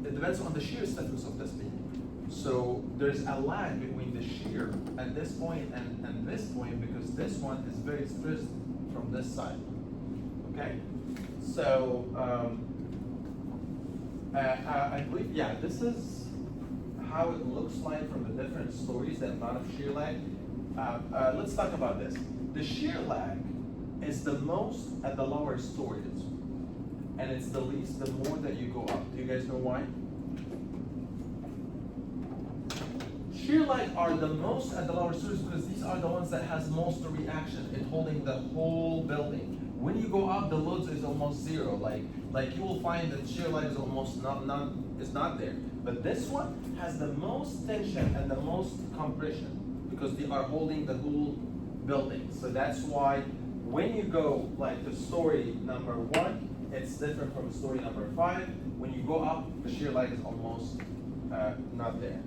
it depends on the shear stiffness of this beam. So there's a lag between the shear at this point and this point because this one is very stressed from this side. Okay? So I believe, yeah, this is how it looks like from the different stories, the amount of shear lag. Let's talk about this. The shear lag is the most at the lower stories, and it's the least the more that you go up. Do you guys know why? Shear lag are the most at the lower stories because these are the ones that has most reaction in holding the whole building. When you go up, the loads is almost zero. Like you will find that shear line is almost not there. But this one has the most tension and the most compression because they are holding the whole building. So that's why when you go like to story number 1, it's different from story number 5. When you go up, the shear line is almost not there.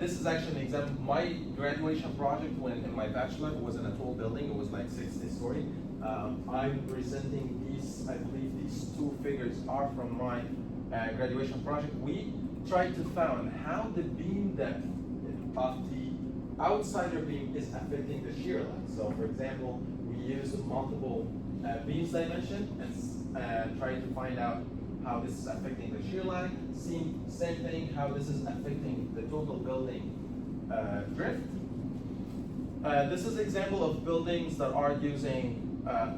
This is actually an example. My graduation project when in my bachelor was in a tall building. It was like 60 story. I'm presenting these, I believe these 2 figures are from my graduation project. We tried to find how the beam depth of the outsider beam is affecting the shear line. So for example, we use multiple beams dimension and try to find out how this is affecting the shear line. Same thing, how this is affecting the total building drift. This is an example of buildings that are using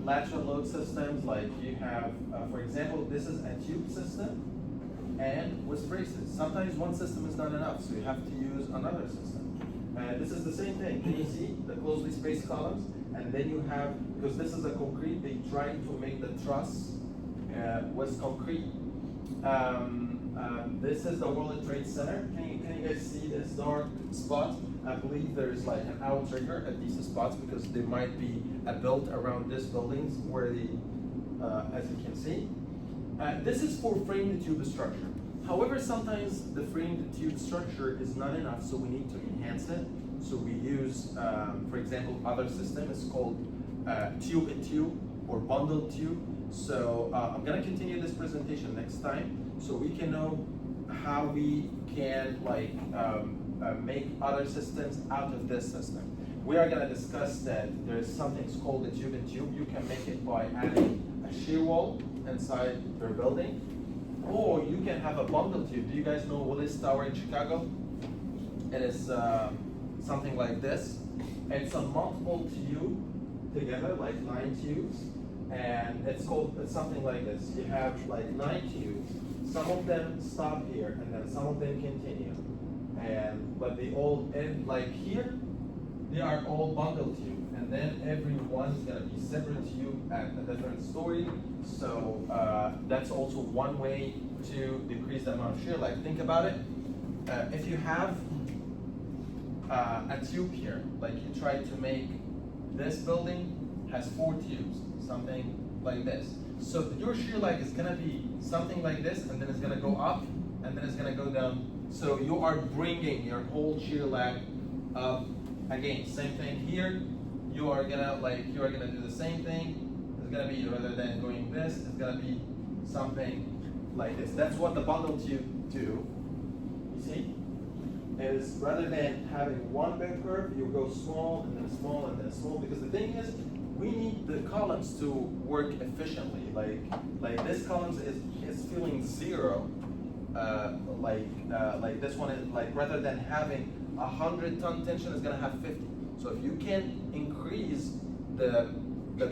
lateral load systems. Like you have, for example, this is a tube system and with braces. Sometimes one system is not enough, so you have to use another system. This is the same thing. Can you see the closely spaced columns? And then you have, because this is a concrete, they try to make the truss with concrete. This is the World Trade Center. Can you guys see this dark spot? I believe there's like an outrigger at these spots because there might be a belt around these buildings where the, as you can see. This is for frame to tube structure. However, sometimes the frame to tube structure is not enough, so we need to enhance it. So we use, for example, other system is called tube in tube or bundled tube. So I'm gonna continue this presentation next time so we can know how we can like make other systems out of this system. We are gonna discuss that there's something called a tube in tube. You can make it by adding a shear wall inside your building, or you can have a bundled tube. Do you guys know Willis Tower in Chicago? It is something like this. It's a multiple tube together, like 9 tubes, and it's something like this. You have like 9 tubes. Some of them stop here, and then some of them continue. But they all end like here. They are all bundled tube, and then every one is gonna be separate tube at a different story. So that's also one way to decrease the amount of shear. Like think about it. If you have a tube here, like you try to make this building has 4 tubes, something like this. So your shear line is gonna be something like this, and then it's gonna go up, and then it's gonna go down. So you are bringing your whole shear line up. Again, same thing here. You are gonna do the same thing. It's gonna be, rather than going this, it's gonna be something like this. That's what the bundle tube do. You see? Is rather than having one big curve, you go small and then small and then small, because the thing is, we need the columns to work efficiently. Like this columns is feeling 0. Like this one is like, rather than having 100-ton tension, is gonna have 50. So if you can increase the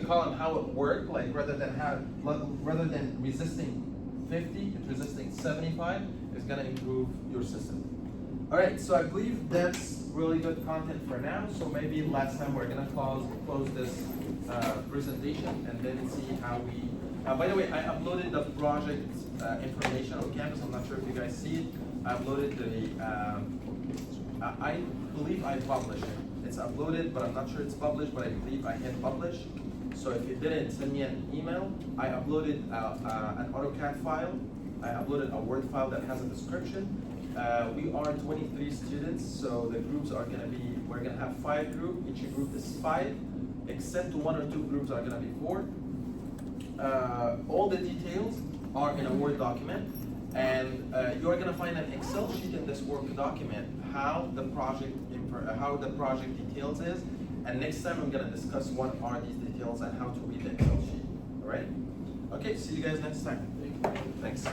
column how it works, like rather than resisting 50, it's resisting 75, it's gonna improve your system. All right, so I believe that's really good content for now. So maybe last time we're gonna close this presentation and then see how we. By the way, I uploaded the project information on campus. I'm not sure if you guys see it. I uploaded I believe I published it. It's uploaded, but I'm not sure it's published. But I believe I hit publish. So if you didn't, send me an email. I uploaded an AutoCAD file. I uploaded a Word file that has a description. We are 23 students, so the groups are gonna be, we're gonna have 5 groups. Each group is 5, except 1 or 2 groups are gonna be 4. All the details are in a Word document, and you are gonna find an Excel sheet in this Word document how the project details is. And next time I'm gonna discuss what are these details and how to read the Excel sheet. All right? Okay, see you guys next time. Thanks.